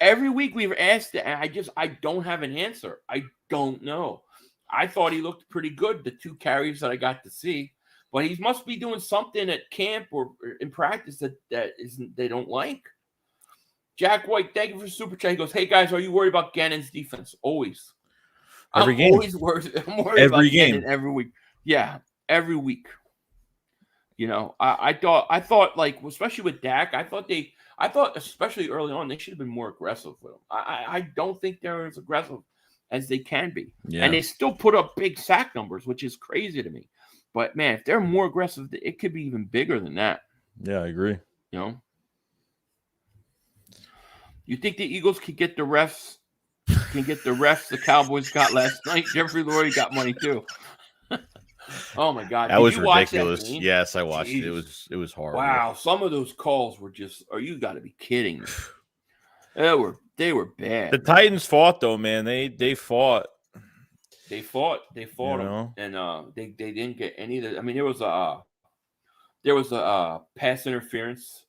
Every week we've asked it, and I don't have an answer. I don't know. I thought he looked pretty good the 2 carries that I got to see, but he must be doing something at camp or in practice that they don't like." Jack White, thank you for super chat. He goes, "Hey guys, are you worried about Gannon's defense?" Always. Every game. Always worried. I'm worried about Gannon every week. Yeah, every week. You know, I thought like, especially with Dak, I thought especially early on they should have been more aggressive with him. I don't think they're as aggressive as they can be. Yeah. And they still put up big sack numbers, which is crazy to me. But man, if they're more aggressive, it could be even bigger than that. Yeah, I agree. You know, you think the Eagles can get the refs? The Cowboys got last night. Jeffrey Lurie got money too. Oh my God, that was ridiculous. Yes, I watched it. It was horrible. Wow, some of those calls were just. You got to be kidding me. They were bad. The Titans fought though, man. They fought. They fought them, and they didn't get any of the. I mean, there was a pass interference.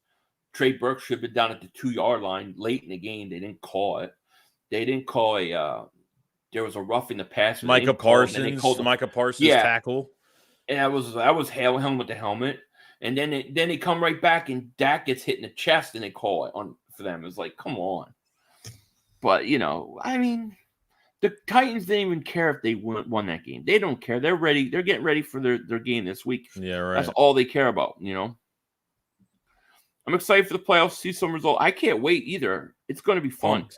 Trey Burke should have been down at the 2-yard line late in the game. They didn't call it. They didn't call there was a roughing the passer. Micah Parsons tackle. And that was him with the helmet. And then they come right back and Dak gets hit in the chest and they call it for them. It was like, come on. But, you know, I mean, the Titans didn't even care if they won that game. They don't care. They're ready. They're getting ready for their game this week. Yeah, right. That's all they care about, you know. I'm excited for the playoffs, see some result. I can't wait either. It's going to be fun.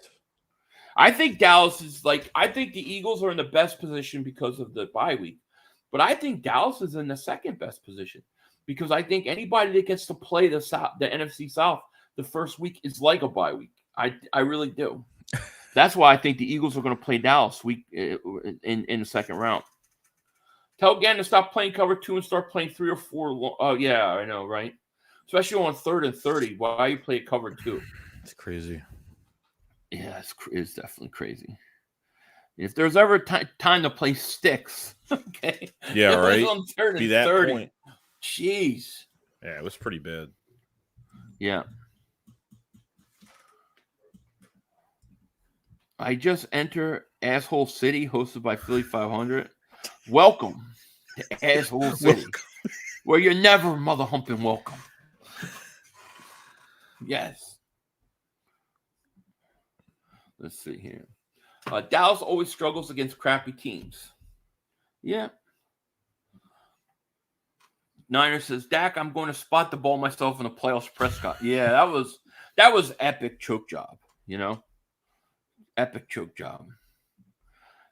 I think Dallas is I think the Eagles are in the best position because of the bye week. But I think Dallas is in the second best position because I think anybody that gets to play the NFC South the first week is like a bye week. I really do. That's why I think the Eagles are going to play Dallas week in the second round. Tell Gannon to stop playing cover 2 and start playing 3 or 4. Oh, yeah, I know, right? Especially on 3rd and 30. Why you play cover 2? It's crazy. Yeah, it's definitely crazy. If there's ever time to play sticks, okay? Yeah, right. On 3rd and that 30. Point. Jeez. Yeah, it was pretty bad. Yeah. I just enter Asshole City, hosted by Philly 500. Welcome to Asshole City, where you're never mother humping welcome. Yes. Let's see here. Dallas always struggles against crappy teams. Yeah. Niner says, Dak, I'm going to spot the ball myself in the playoffs. Prescott. Yeah, that was epic choke job, you know? Epic choke job.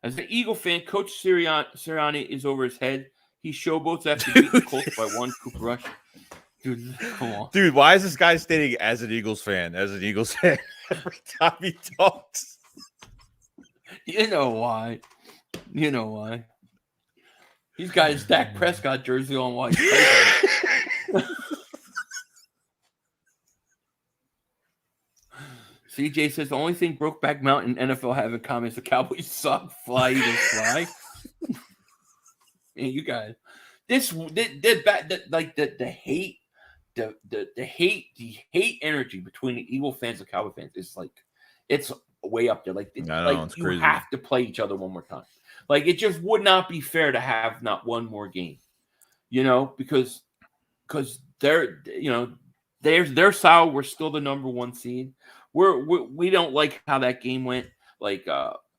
As an Eagle fan, Coach Sirianni is over his head. He showboats after beating the Colts by one Cooper Rush. Dude, come on. Dude, why is this guy stating as an Eagles fan? As an Eagles fan every time he talks. You know why. You know why. He's got his Dak Prescott jersey on while he's playing. CJ says the only thing Brokeback Mountain and NFL have in common is the Cowboys suck, fly, even fly. And you guys, the hate energy between the Eagle fans and Cowboy fans is like, it's way up there. Like, it's you crazy. have to play each other one more time. Like, it just would not be fair to have not one more game, you know, because they're, you know, their style, we're still the number one seed. We don't like how that game went. Like,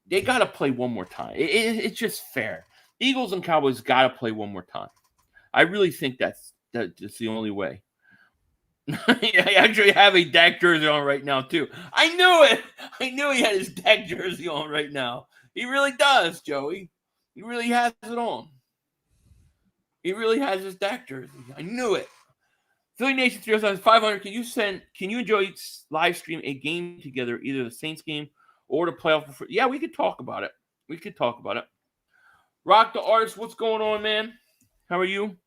they got to play one more time. It's just fair. Eagles and Cowboys got to play one more time. I really think that's the only way. I actually have a Dak jersey on right now, too. I knew it. I knew he had his Dak jersey on right now. He really does, Joey. He really has it on. He really has his Dak jersey. I knew it. Philly Nation 305 can you enjoy live stream a game together, either the Saints game or the playoff? Yeah, we could talk about it. Rock the Artist, what's going on, man? How are you?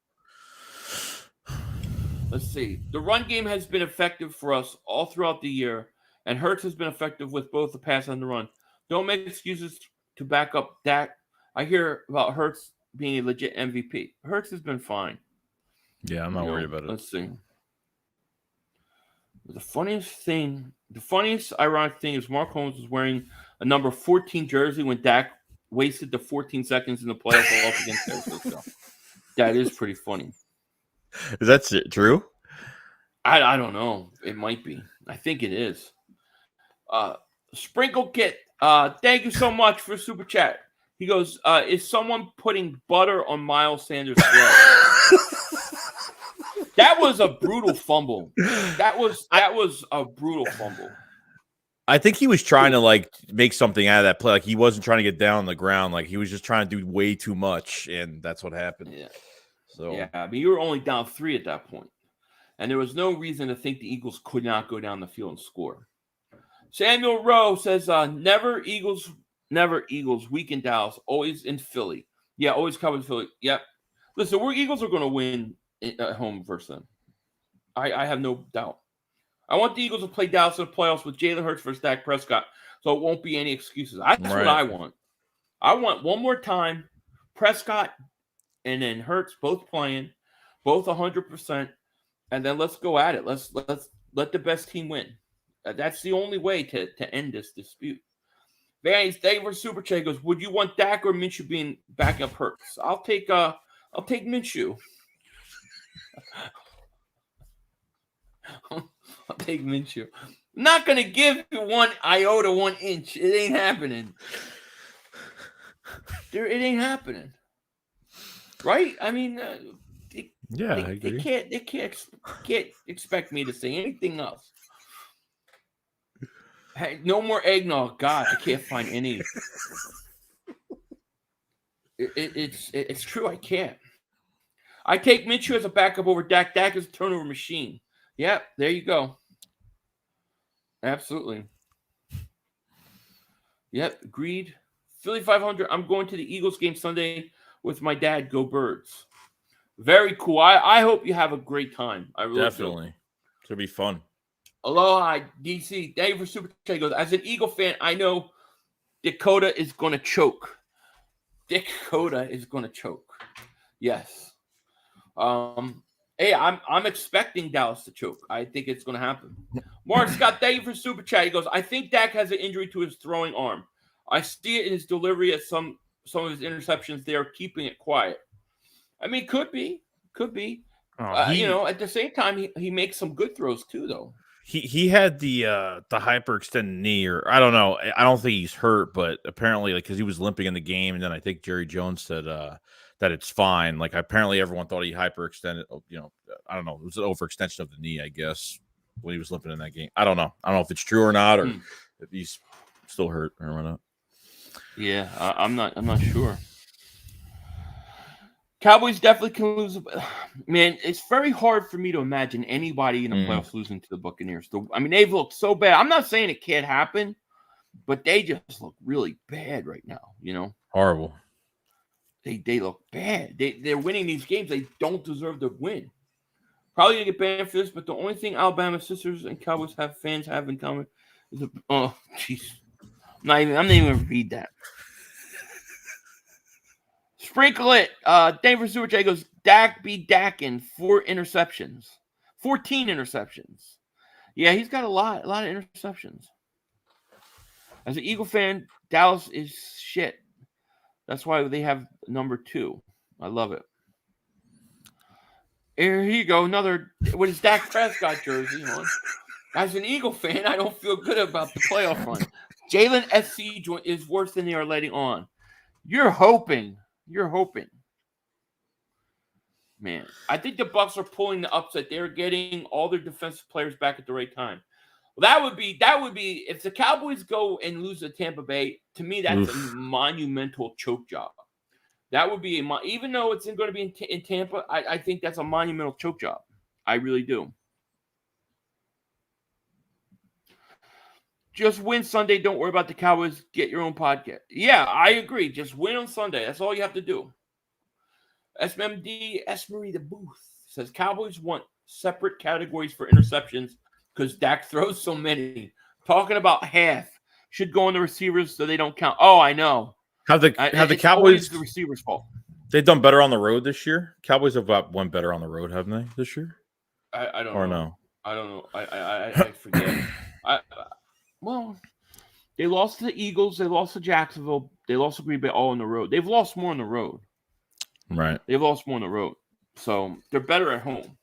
Let's see. The run game has been effective for us all throughout the year, and Hurts has been effective with both the pass and the run. Don't make excuses to back up Dak. I hear about Hurts being a legit MVP. Hurts has been fine. Yeah, I'm not worried about it. Let's see. The funniest ironic thing is Mark Holmes was wearing a number 14 jersey when Dak wasted the 14 seconds in the playoff against San Francisco. That is pretty funny. Is that true? I don't know. It might be. I think it is. Sprinkle Kit, thank you so much for super chat. He goes, is someone putting butter on Miles Sanders' throat? That was a brutal fumble. That was a brutal fumble. I think he was trying to like make something out of that play. Like he wasn't trying to get down on the ground. Like he was just trying to do way too much, and that's what happened. Yeah. So yeah, I mean, you were only down 3 at that point, and there was no reason to think the Eagles could not go down the field and score. Samuel Rowe says, never Eagles, weak in Dallas, always in Philly. Yeah, always covered Philly. Yep. Listen, we're Eagles are going to win at home versus them. I have no doubt. I want the Eagles to play Dallas in the playoffs with Jalen Hurts versus Dak Prescott, so it won't be any excuses. That's what I want. I want one more time, Prescott and then Hurts both playing, both 100%, and then let's go at it. Let's let the best team win. That's the only way to end this dispute. Vanny, thank you for super chat. Goes, would you want Dak or Minshew being back up Hurts? I'll take Minshew. I'll take Minshew. I'm not gonna give you 1 iota, 1 inch. It ain't happening. It ain't happening. Right? I mean, they can't expect me to say anything else. Hey, no more eggnog. God, I can't find any. It's true. I can't. I take Minshew as a backup over Dak. Dak is a turnover machine. Yep, there you go. Absolutely. Yep, agreed. Philly 500. I'm going to the Eagles game Sunday with my dad. Go Birds. Very cool. I hope you have a great time. I really definitely. do. It's gonna be fun. Aloha, DC. Thank you for super chat. As an Eagle fan, I know Dakota is going to choke. Dakota is going to choke. Yes. Hey, I'm expecting Dallas to choke. I think it's going to happen. Mark Scott, thank you for super chat. He goes, I think Dak has an injury to his throwing arm. I see it in his delivery at some of his interceptions. They are keeping it quiet. I mean, could be. At the same time, he makes some good throws too, though. He had the hyperextended knee, or I don't know. I don't think he's hurt, but apparently, like, because he was limping in the game, and then I think Jerry Jones said that it's fine. Like, apparently everyone thought he hyperextended. I don't know. It was an overextension of the knee, I guess, when he was limping in that game. I don't know. I don't know if it's true or not, or if he's still hurt or whatnot. Yeah, I'm not sure. Cowboys definitely can lose. Man, it's very hard for me to imagine anybody in the playoffs losing to the Buccaneers. I mean, they've looked so bad. I'm not saying it can't happen, but they just look really bad right now. Horrible. They look bad. They're winning these games. They don't deserve to win. Probably gonna get banned for this, but the only thing Alabama sisters and Cowboys fans have in common is I'm not even gonna read that. Sprinkle it. Denver Super J goes, Dak be Dakin, 14 interceptions. Yeah, he's got a lot of interceptions. As an Eagle fan, Dallas is shit. That's why they have number 2. I love it. Here you go. Another with his Dak Prescott jersey on. As an Eagle fan, I don't feel good about the playoff run. Jalen SC is worse than they are letting on. You're hoping. Man, I think the Bucs are pulling the upset. They're getting all their defensive players back at the right time. Well, that would be if the Cowboys go and lose to Tampa Bay. To me, that's a monumental choke job. That would be even though it's going to be in Tampa. I think that's a monumental choke job. I really do. Just win Sunday. Don't worry about the Cowboys. Get your own podcast. Yeah, I agree. Just win on Sunday. That's all you have to do. SMMD Esmery the Booth says Cowboys want separate categories for interceptions because Dak throws so many. Talking about half should go on the receivers so they don't count. Oh, I know. Have the Cowboys the receivers' fault? They've done better on the road this year. Cowboys have won better on the road, haven't they, this year? I don't know. No. I don't know. I forget. Well, they lost to the Eagles. They lost to Jacksonville. They lost to Green Bay all on the road. They've lost more on the road. Right. They've lost more on the road. So they're better at home,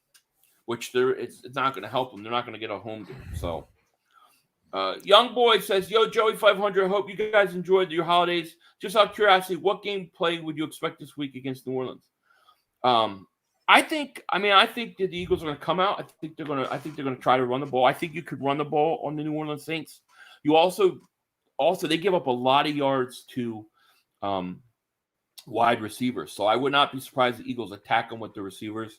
which it's not going to help them. They're not going to get a home game. So Young Boy says, Yo, Joey 500, I hope you guys enjoyed your holidays. Just out of curiosity, what gameplay would you expect this week against New Orleans? I think that the Eagles are going to come out. I think they're going to try to run the ball. I think you could run the ball on the New Orleans Saints. You also they give up a lot of yards to wide receivers. So I would not be surprised the Eagles attack them with the receivers.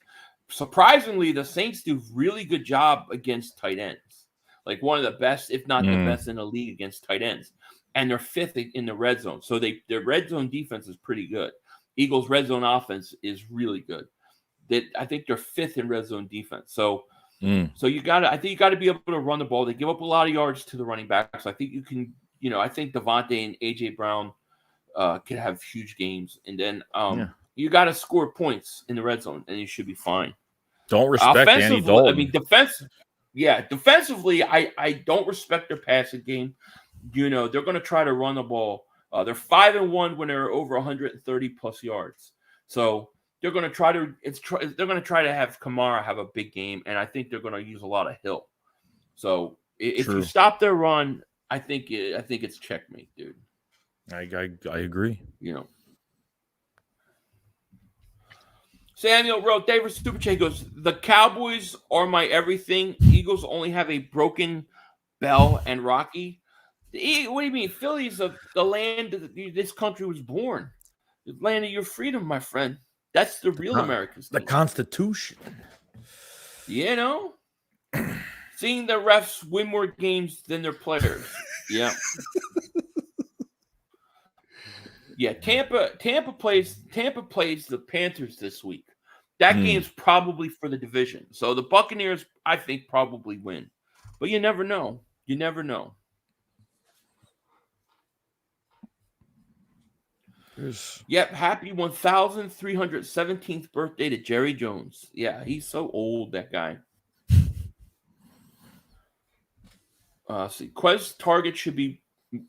Surprisingly, the Saints do a really good job against tight ends. Like one of the best, if not the best in the league against tight ends. And they're 5th in the red zone. So their red zone defense is pretty good. Eagles' red zone offense is really good. I think they're 5th in red zone defense. So you got to be able to run the ball. They give up a lot of yards to the running backs. I think you can, I think Devontae and AJ Brown could have huge games. And then you got to score points in the red zone, and you should be fine. Don't respect Andy Dalton. I mean, defensively, I don't respect their passing game. They're going to try to run the ball. They're 5-1 when they're over 130 plus yards. So they're going to try to have Kamara have a big game, and I think they're going to use a lot of Hill. So if you stop their run, I think it's checkmate, dude. I agree. Samuel wrote, David Stupiche goes, the Cowboys are my everything. Eagles only have a broken Bell and Rocky. What do you mean? Philly's the land that this country was born. The land of your freedom, my friend. That's the real Americans. The Constitution. Seeing the refs win more games than their players. Yeah. Yeah, Tampa plays the Panthers this week. That game's probably for the division. So the Buccaneers, I think, probably win. But you never know. You never know. Yep, happy 1,317th birthday to Jerry Jones. Yeah, he's so old, that guy. See, Quez target should be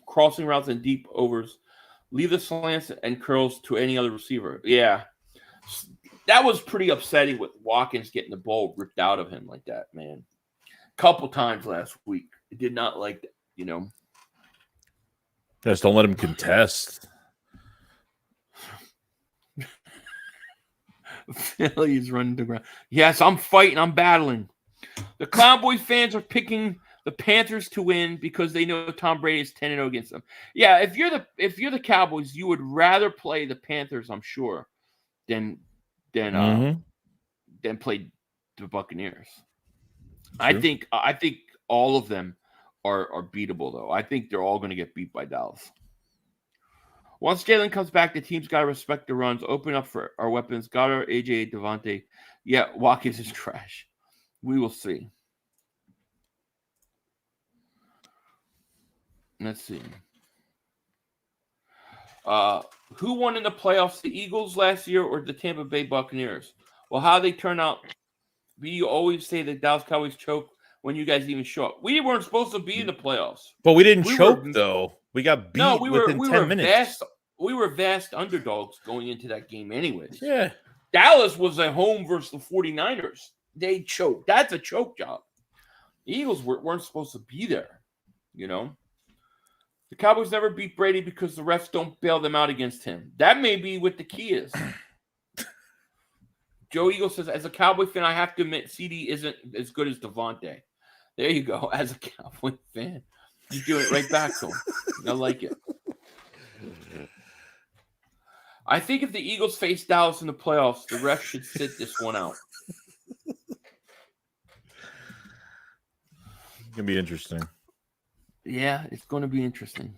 crossing routes and deep overs. Leave the slants and curls to any other receiver. Yeah, that was pretty upsetting with Watkins getting the ball ripped out of him like that, man. Couple times last week. I did not like that, you know. Just don't let him contest. Philly's running the ground. Yes, I'm fighting. I'm battling. The Cowboy fans are picking the Panthers to win because they know Tom Brady is 10-0 against them. Yeah, if you're the Cowboys, you would rather play the Panthers, I'm sure, than play the Buccaneers. True. I think all of them are beatable, though. I think they're all going to get beat by Dallas. Once Jalen comes back, the team's got to respect the runs, open up for our weapons. Goddard, AJ, Devontae. Yeah, Watkins is trash. We will see. Let's see. Who won in the playoffs, the Eagles last year or the Tampa Bay Buccaneers? Well, how they turn out, you always say the Dallas Cowboys choke when you guys even show up. We weren't supposed to be in the playoffs. But we didn't choke, though. We got beat within 10 minutes. We were vast underdogs going into that game anyways. Yeah. Dallas was at home versus the 49ers. They choked. That's a choke job. The Eagles weren't supposed to be there, you know. The Cowboys never beat Brady because the refs don't bail them out against him. That may be what the key is. Joe Eagle says, as a Cowboy fan, I have to admit CD isn't as good as Devontae. There you go. As a Cowboy fan, you do it right back to him. I like it. I think if the Eagles face Dallas in the playoffs, the refs should sit this one out. It's going to be interesting. Yeah, it's going to be interesting.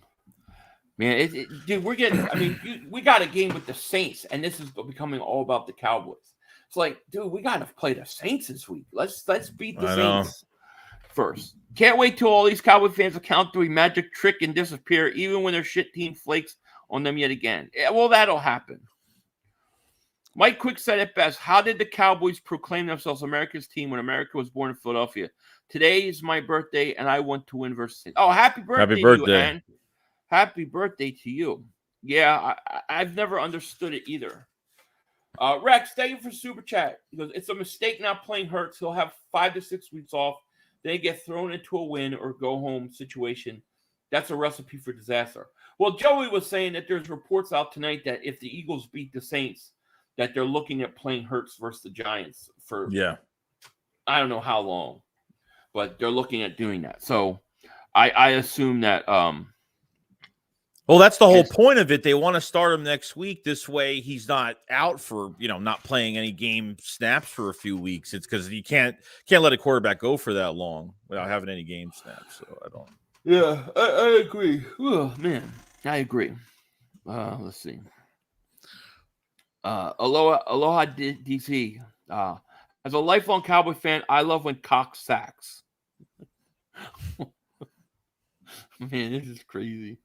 Man, dude, we're getting, I mean, we got a game with the Saints, and this is becoming all about the Cowboys. It's like, dude, we got to play the Saints this week. Let's beat the Saints first. Can't wait till all these Cowboy fans will count to a magic trick and disappear, even when their shit team flakes on them yet again. Yeah, well, that'll happen. Mike Quick said it best. How did the Cowboys proclaim themselves America's team when America was born in Philadelphia? Today is my birthday, and I want to win versus. Oh, happy birthday! Happy birthday, to you, Ann. Happy birthday to you. Yeah, I've never understood it either. Rex, thank you for super chat. He goes, it's a mistake not playing Hurts. He'll have 5 to 6 weeks off. Then get thrown into a win or go home situation. That's a recipe for disaster. Well, Joey was saying that there's reports out tonight that if the Eagles beat the Saints, that they're looking at playing Hurts versus the Giants for I don't know how long, but they're looking at doing that. So I assume that well, that's the whole point of it. They want to start him next week. This way he's not out for, not playing any game snaps for a few weeks. It's because you can't let a quarterback go for that long without having any game snaps. So I don't. Yeah, I agree. Oh, man, I agree. Let's see. Aloha DC. As a lifelong Cowboy fan, I love when Cox sacks. Man, this is crazy.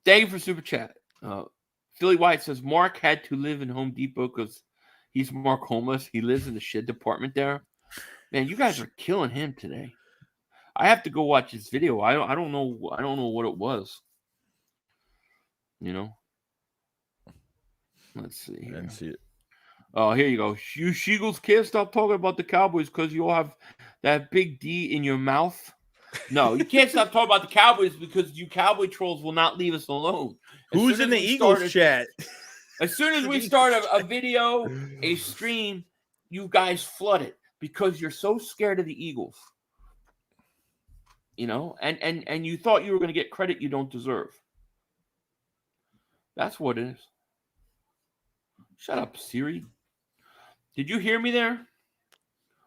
Thank you for super chat. Philly White says Mark had to live in Home Depot because he's Mark homeless. He lives in the shed department there. Man, you guys are killing him today. I have to go watch his video. I don't know what it was. Let's see. I didn't see it. Oh, here you go. You Sheagles can't stop talking about the Cowboys because you all have that big D in your mouth. No, you can't stop talking about the Cowboys because you Cowboy trolls will not leave us alone. Who's in the Eagles chat? As soon as we start a video, a stream, you guys flood it because you're so scared of the Eagles. And you thought you were going to get credit you don't deserve. That's what it is. Shut up, Siri. Did you hear me there?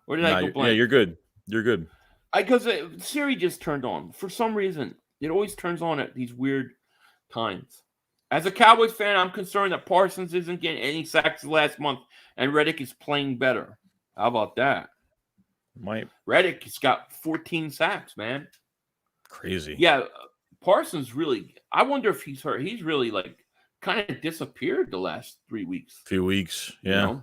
Or did I go blank? Yeah, you're good. You're good. Because Siri just turned on. For some reason, it always turns on at these weird times. As a Cowboys fan, I'm concerned that Parsons isn't getting any sacks last month and Reddick is playing better. How about that? Reddick has got 14 sacks, man. Crazy. Yeah, Parsons really, I wonder if he's hurt. He's really kind of disappeared the last 3 weeks. Few weeks, yeah. You know?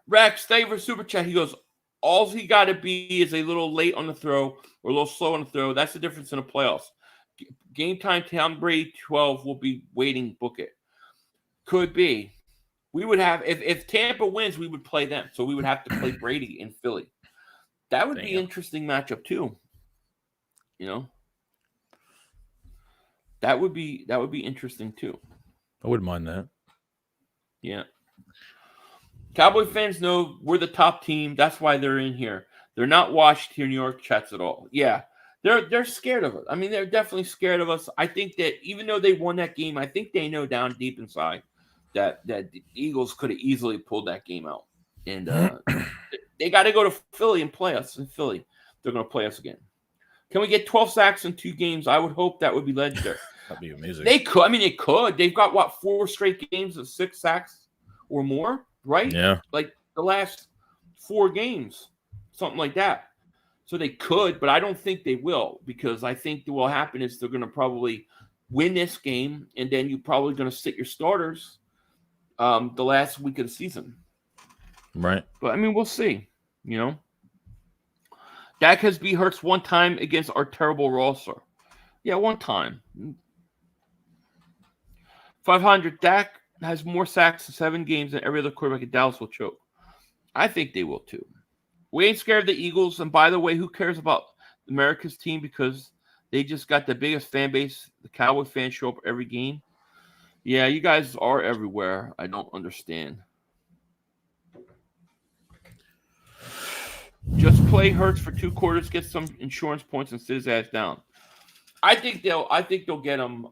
Rex, thank you for super chat. He goes, all he got to be is a little late on the throw or a little slow on the throw. That's the difference in the playoffs. Game time, Tom Brady 12 will be waiting. Book it. Could be. We would have if Tampa wins, we would play them. So we would have to play Brady in Philly. That would be an interesting matchup too. You know, that would be interesting too. I wouldn't mind that. Yeah. Cowboy fans know we're the top team. That's why they're in here. They're not watched here in New York chats at all. Yeah. They're scared of us. I mean, they're definitely scared of us. I think that even though they won that game, I think they know down deep inside that the Eagles could have easily pulled that game out. And they got to go to Philly and play us in Philly. They're going to play us again. Can we get 12 sacks in 2 games? I would hope that would be legendary. That'd be amazing. They could. I mean, they could. They've got, 4 straight games of 6 sacks or more, right? Yeah. Like the last 4 games, something like that. So they could, but I don't think they will, because I think what will happen is they're going to probably win this game, and then you're probably going to sit your starters the last week of the season. Right. But, I mean, we'll see, you know. Dak has beat Hurts 1 time against our terrible roster. Yeah, 1 time. 500. Dak has more sacks in 7 games than every other quarterback in Dallas will choke. I think they will, too. We ain't scared of the Eagles. And by the way, who cares about America's team? Because they just got the biggest fan base. The Cowboy fans show up every game. Yeah, you guys are everywhere. I don't understand. Just play Hurts for 2 quarters, get some insurance points, and sit his ass down. I think they'll get him.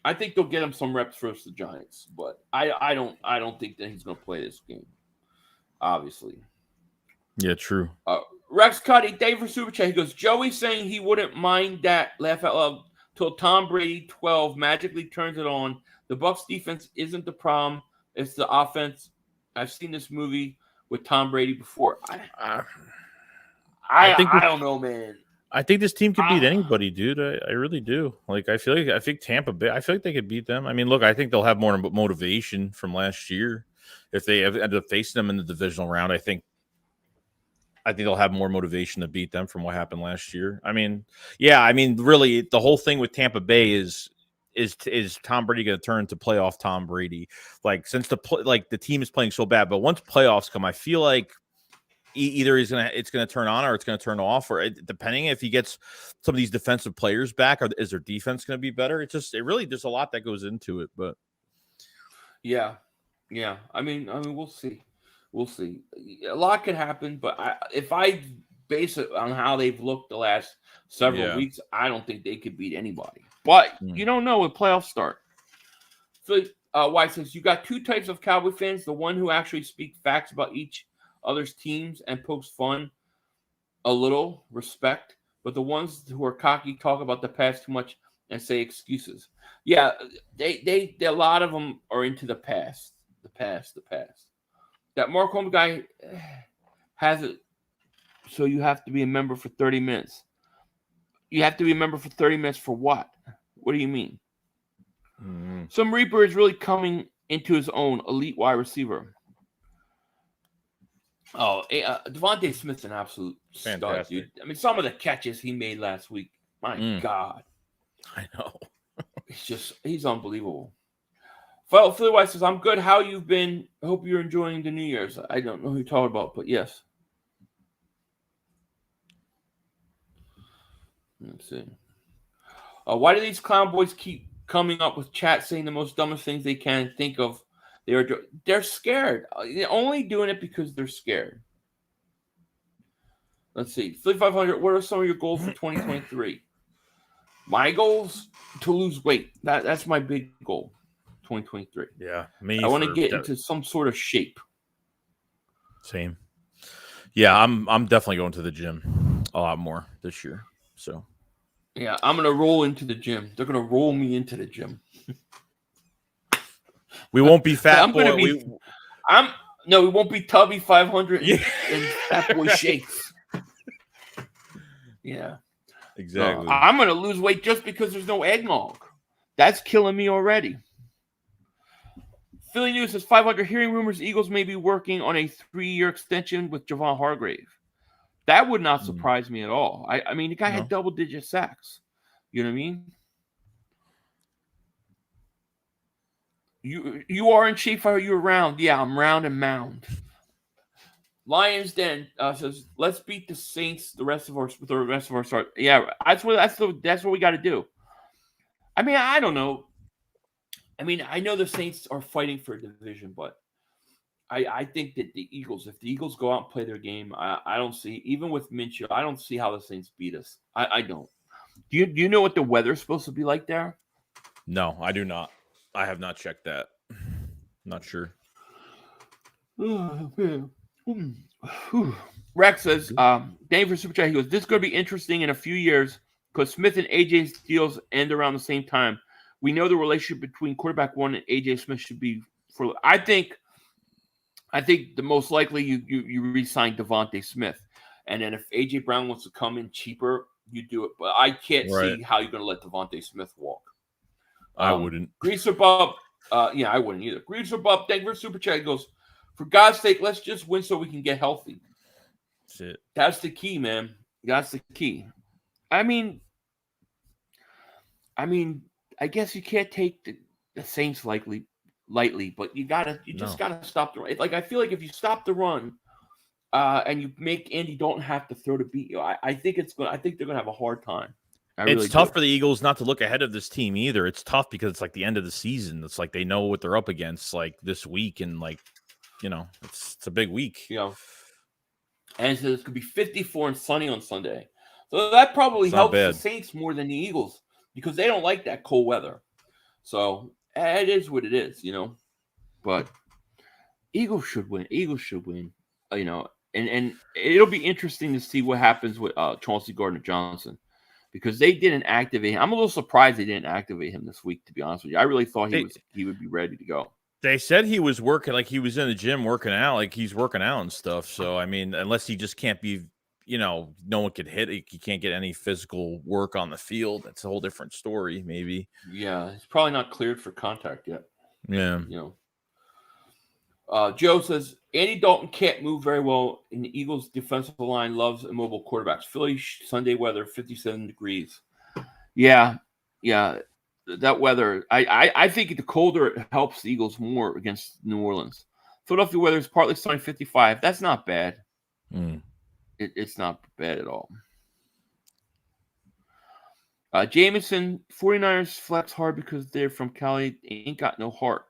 I think they'll get him some reps versus the Giants, but I don't think that he's going to play this game. Obviously. Yeah, true. Rex Cuddy, Dave for Super Chat. He goes, Joey saying he wouldn't mind that, laugh out loud, till Tom Brady 12 magically turns it on. The Bucs defense isn't the problem. It's the offense. I've seen this movie with Tom Brady before. I don't know, man. I think this team could beat anybody, dude. I really do. Like, I think Tampa Bay, I feel like they could beat them. I mean, look, I think they'll have more motivation from last year. If they end up facing them in the divisional round, I think they'll have more motivation to beat them from what happened last year. I mean, yeah, I mean, really, the whole thing with Tampa Bay is Tom Brady going to turn to playoff Tom Brady? Like, since the team is playing so bad, but once playoffs come, I feel like either it's going to turn on or it's going to turn off, or depending if he gets some of these defensive players back, or is their defense going to be better? It really, there's a lot that goes into it, but yeah. I mean, we'll see. We'll see. A lot could happen, but if I base it on how they've looked the last several weeks, I don't think they could beat anybody. But you don't know when playoffs start. So, White says, you got 2 types of Cowboy fans: the one who actually speak facts about each other's teams and pokes fun, a little respect, but the ones who are cocky talk about the past too much and say excuses. Yeah, they a lot of them are into the past. That Mark Holmes guy has it, so you have to be a member for 30 minutes. You have to be a member for 30 minutes for what? What do you mean? Mm-hmm. Some Reaper is really coming into his own, elite wide receiver. Oh, Devontae Smith's an absolute stud, dude. I mean, some of the catches he made last week, my God. I know. He's unbelievable. Well, Philly White says, I'm good. How you've been? I hope you're enjoying the New Year's. I don't know who you're talking about, but yes. Let's see. Why do these clown boys keep coming up with chat saying the most dumbest things they can think of? They're scared. They're only doing it because they're scared. Let's see. 500. What are some of your goals for 2023? My goals? To lose weight. That's my big goal. 2023. Yeah, I want to get into some sort of shape. Same. Yeah, I'm definitely going to the gym a lot more this year. So yeah, I'm gonna roll into the gym. They're gonna roll me into the gym. We won't be fat boy. We won't be Tubby 500 and Fat Boy Shakes. Yeah, exactly. I'm gonna lose weight just because there's no eggnog. That's killing me already. Philly News says 500 hearing rumors Eagles may be working on a 3-year extension with Javon Hargrave. That would not surprise me at all. I mean, the guy had double-digit sacks. You know what I mean? You are in shape. Are you around? Yeah, I'm round and mound. Lions Den says, "Let's beat the Saints. The rest of our start." Yeah, that's what we got to do. I mean, I don't know. I mean, I know the Saints are fighting for a division, but I think that the Eagles, if the Eagles go out and play their game, I don't see, even with Minshew, I don't see how the Saints beat us. I don't. Do you know what the weather's supposed to be like there? No, I do not. I have not checked that. Not sure. Rex says, Danny for Super Chat, he goes, this is going to be interesting in a few years because Smith and AJ's deals end around the same time. We know the relationship between quarterback one and AJ Smith should be for. I think the most likely you re-sign Devontae Smith, and then if AJ Brown wants to come in cheaper, you do it. But I can't see how you're going to let Devontae Smith walk. I wouldn't. Greaser Bob, yeah, I wouldn't either. Greaser Bob, thank you for Super Chat. He goes, for God's sake, let's just win so we can get healthy. That's it. That's the key, man. That's the key. I mean, I guess you can't take the Saints lightly, but you just gotta stop the run. Like, I feel like if you stop the run, and you make Andy Dalton have to throw to beat you, I think they're gonna have a hard time. It's tough for the Eagles not to look ahead of this team either. It's tough because it's like the end of the season. It's like they know what they're up against like this week, and like, you know, it's a big week. Yeah. And so it's gonna be 54 and sunny on Sunday. So that probably helps the Saints more than the Eagles because they don't like that cold weather. So it is what it is, you know. But Eagles should win. You know, and it'll be interesting to see what happens with Chauncey Gardner-Johnson. Because they didn't activate him. I'm a little surprised they didn't activate him this week, to be honest with you. I really thought he would be ready to go. They said he was working, like he was in the gym working out, like he's working out and stuff. So, I mean, unless he just can't be, you know, no one could hit it. He can't get any physical work on the field. That's a whole different story, maybe. Yeah, he's probably not cleared for contact yet. Yeah. You know. Joe says, Andy Dalton can't move very well, and the Eagles' defensive line loves immobile quarterbacks. Philly Sunday weather, 57 degrees. Yeah, that weather. I think the colder it helps the Eagles more against New Orleans. Philadelphia weather is partly sunny, 55. That's not bad. It's not bad at all. Jameson, 49ers flex hard because they're from Cali. They ain't got no heart.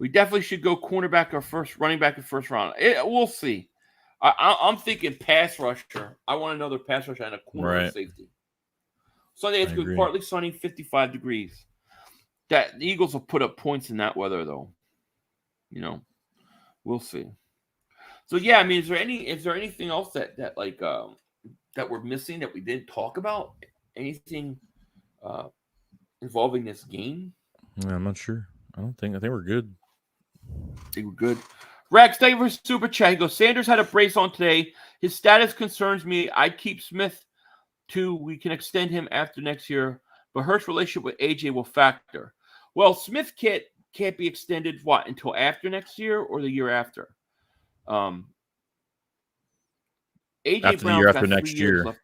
We definitely should go cornerback or running back in first round. We'll see. I'm thinking pass rusher. I want another pass rusher and a corner safety. Sunday it's going to be partly sunny, 55 degrees. The Eagles will put up points in that weather, though. You know, we'll see. So yeah, I mean, is there anything else that we're missing that we didn't talk about? Anything involving this game? I'm not sure. I think we're good. I think we're good. Rex, thank you for Super Chat. He goes, Sanders had a brace on today. His status concerns me. I'd keep Smith too. We can extend him after next year, but Hurt's relationship with AJ will factor. Well, Smith can't be extended until after next year or the year after. AJ after the year after next year. Left.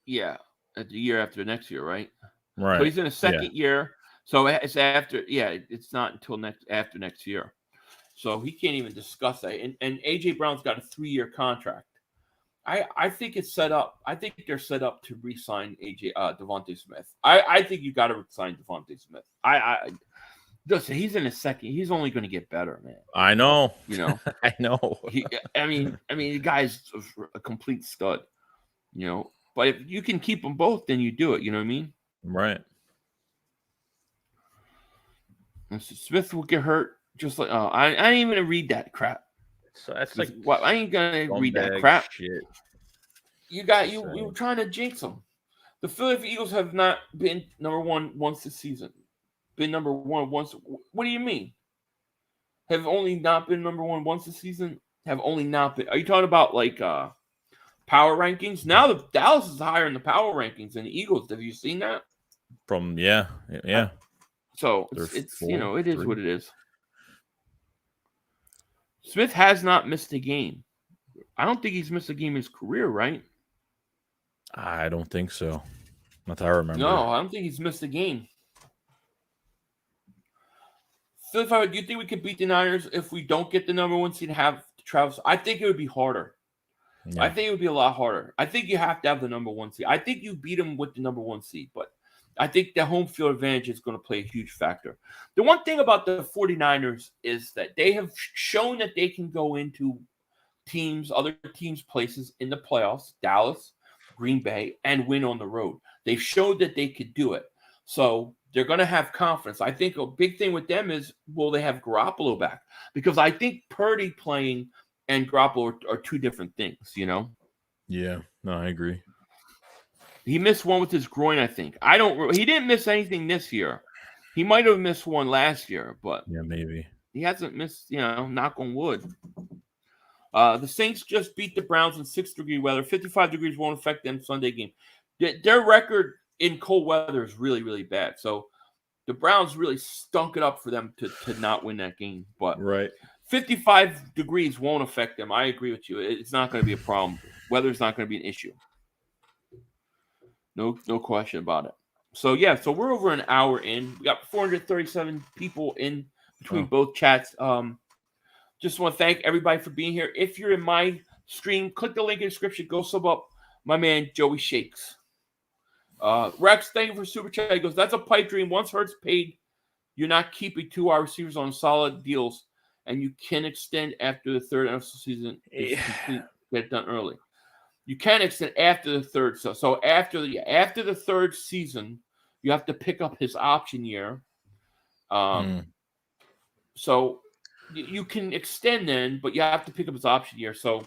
Yeah, at the year after next year, right? Right. So he's in a second year. So it's after, it's not until after next year. So he can't even discuss that. And AJ Brown's got a 3-year contract. I think it's set up. I think they're set up to re-sign Devontae Smith. I think you got to sign Devontae Smith. Listen, he's in his second. He's only going to get better, man. I know. You know. I know. I mean, the guy's a complete stud. You know, but if you can keep them both, then you do it. You know what I mean? Right. And so Smith will get hurt. Just like I ain't even gonna read that crap. So that's like I ain't gonna read that crap. Shit. You were trying to jinx them. The Philadelphia Eagles have not been number one once this season. Been number one once. What do you mean? Have only not been number one once this season? Have only not been. Are you talking about like power rankings? Now the Dallas is higher in the power rankings than the Eagles. Have you seen that? From yeah. So it's it is what it is. Smith has not missed a game. I don't think he's missed a game in his career, right? I don't think so. Not that I remember. No, I don't think he's missed a game. So do you think we could beat the Niners if we don't get the number 1 seed and have Travis? I think it would be harder. Yeah. I think it would be a lot harder. I think you have to have the number 1 seed. I think you beat them with the number 1 seed, but I think the home field advantage is going to play a huge factor. The one thing about the 49ers is that they have shown that they can go into other teams' places in the playoffs, Dallas, Green Bay, and win on the road. They've showed that they could do it. So they're going to have confidence. I think a big thing with them is, will they have Garoppolo back? Because I think Purdy playing and Garoppolo are two different things, Yeah, no, I agree. He missed one with his groin, I think. He didn't miss anything this year. He might have missed one last year, but yeah, maybe. He hasn't missed, knock on wood. The Saints just beat the Browns in 6-degree weather. 55 degrees won't affect them Sunday game. Their record in cold weather is really, really bad. So the Browns really stunk it up for them to not win that game. But right. 55 degrees won't affect them. I agree with you. It's not going to be a problem. Weather's not going to be an issue. No question about it. So, so we're over an hour in. We got 437 people in between both chats. Just want to thank everybody for being here. If you're in my stream, click the link in the description. Go sub up my man, Joey Shakes. Rex, thank you for super chat. He goes, that's a pipe dream. Once Hurts paid, you're not keeping 2 wide receivers on solid deals, and you can extend after the third NFL season is complete. Get it done early. You can extend after the third. So after the third season, you have to pick up his option year. So you can extend then, but you have to pick up his option year. So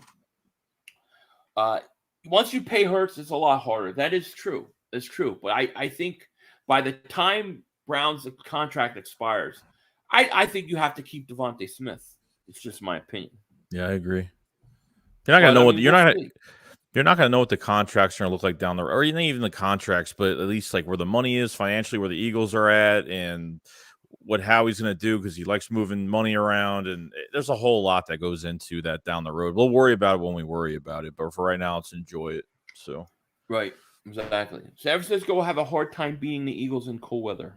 once you pay Hurts, it's a lot harder. That is true. It's true. But I think by the time Brown's contract expires, I think you have to keep Devontae Smith. It's just my opinion. Yeah, I agree. You're not gonna know you're not gonna know what the contracts are gonna look like down the road, or even the contracts, but at least like where the money is financially, where the Eagles are at, and what Howie's gonna do because he likes moving money around, and there's a whole lot that goes into that down the road. We'll worry about it when we worry about it, but for right now, let's enjoy it. So right, exactly. San Francisco will have a hard time beating the Eagles in cold weather.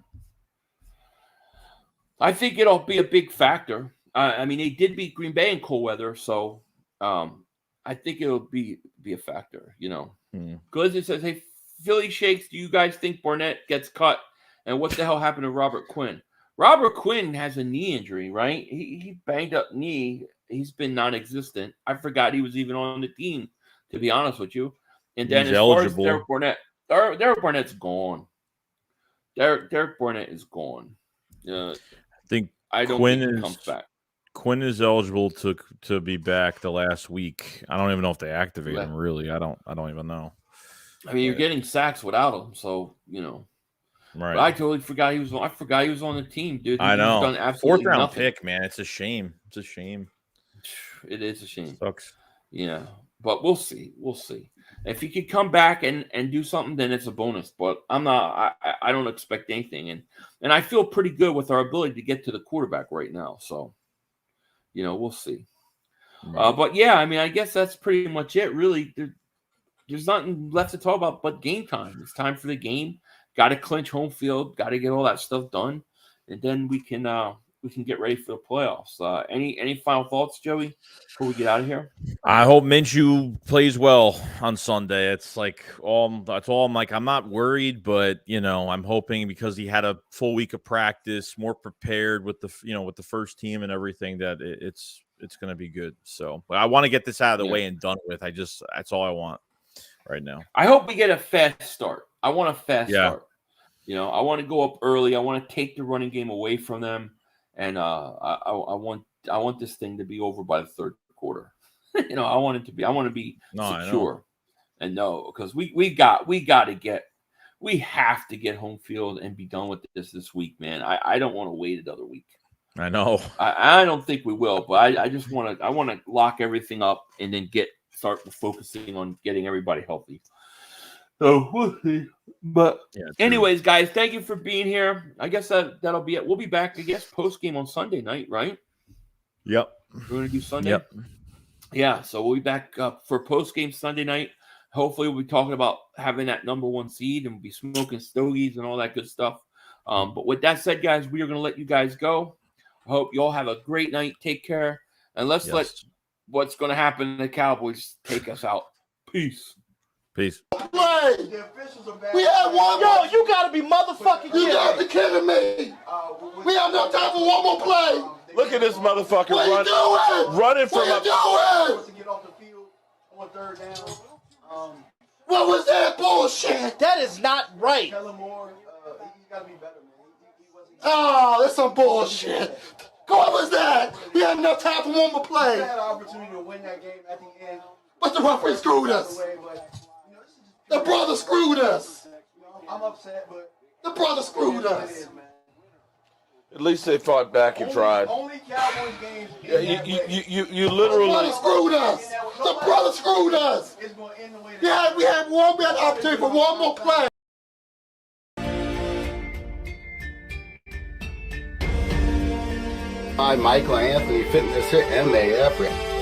I think it'll be a big factor. I mean, they did beat Green Bay in cold weather, so I think it'll be a factor, Glizzy says, hey, Philly Shakes, do you guys think Barnett gets cut? And what the hell happened to Robert Quinn? Robert Quinn has a knee injury, right? He banged up knee. He's been non-existent. I forgot he was even on the team, to be honest with you. And then as far as Derek Barnett, Derek Barnett's gone. Derek Barnett is gone. I don't think he comes back. Quinn is eligible to be back the last week. I don't even know if they activate him. Really, I don't even know. I mean, you're getting sacks without him, so Right. But I totally forgot he was. I forgot he was on the team, dude. I know. Done absolutely 4th round nothing. pick, man. It's a shame. It's a shame. It is a shame. Sucks. Yeah, but we'll see. We'll see. If he could come back and do something, then it's a bonus. But I'm not. I don't expect anything, and I feel pretty good with our ability to get to the quarterback right now. So. We'll see. Right. But yeah, I mean, I guess that's pretty much it. Really, there's nothing left to talk about but game time. It's time for the game. Got to clinch home field. Got to get all that stuff done, and then we can get ready for the playoffs. Any final thoughts, Joey, before we get out of here? I hope Minshew plays well on Sunday. It's like that's all. I'm like, I'm not worried, but I'm hoping because he had a full week of practice, more prepared with with the first team and everything, that it's going to be good. So, but I want to get this out of the way and done with. That's all I want right now. I hope we get a fast start. I want a fast start. I want to go up early. I want to take the running game away from them. And I want this thing to be over by the third quarter. I want to be secure. And because we have to get home field and be done with this week, man. I don't want to wait another week. I know. I don't think we will, but I just want to lock everything up and then start focusing on getting everybody healthy. So we'll see. But Yeah, true. anyways, guys, thank you for being here. I guess that'll be it. We'll be back, I guess, post game on Sunday night, right? Yep. We're gonna do Sunday. Yep. Yeah, so we'll be back for post game Sunday night. Hopefully, we'll be talking about having that number 1 seed and we'll be smoking stogies and all that good stuff. But with that said, guys, we are gonna let you guys go. I hope you all have a great night. Take care, and let's let what's gonna happen to the Cowboys take us out. Peace. Peace. Play. We had one. Yo, you gotta be motherfucking You kidding got me. to kidding me. We have no time for one more play. Look at this motherfucker What are you doing? running from What a. are you doing? To get off the field on 3rd down. What was that bullshit? That is not right. Oh, that's some bullshit. What was that? We had enough time for one more play. Had an opportunity to win that game at the end. But the referee screwed us. The brother screwed us. I'm upset, but The brother screwed us. At least they fought back and tried. only Cowboys games. Yeah, you The brother literally. screwed us. The brother screwed us. It's going to end the way We had an opportunity for one more play. Hi, Michael Anthony, Fitness here, MAF.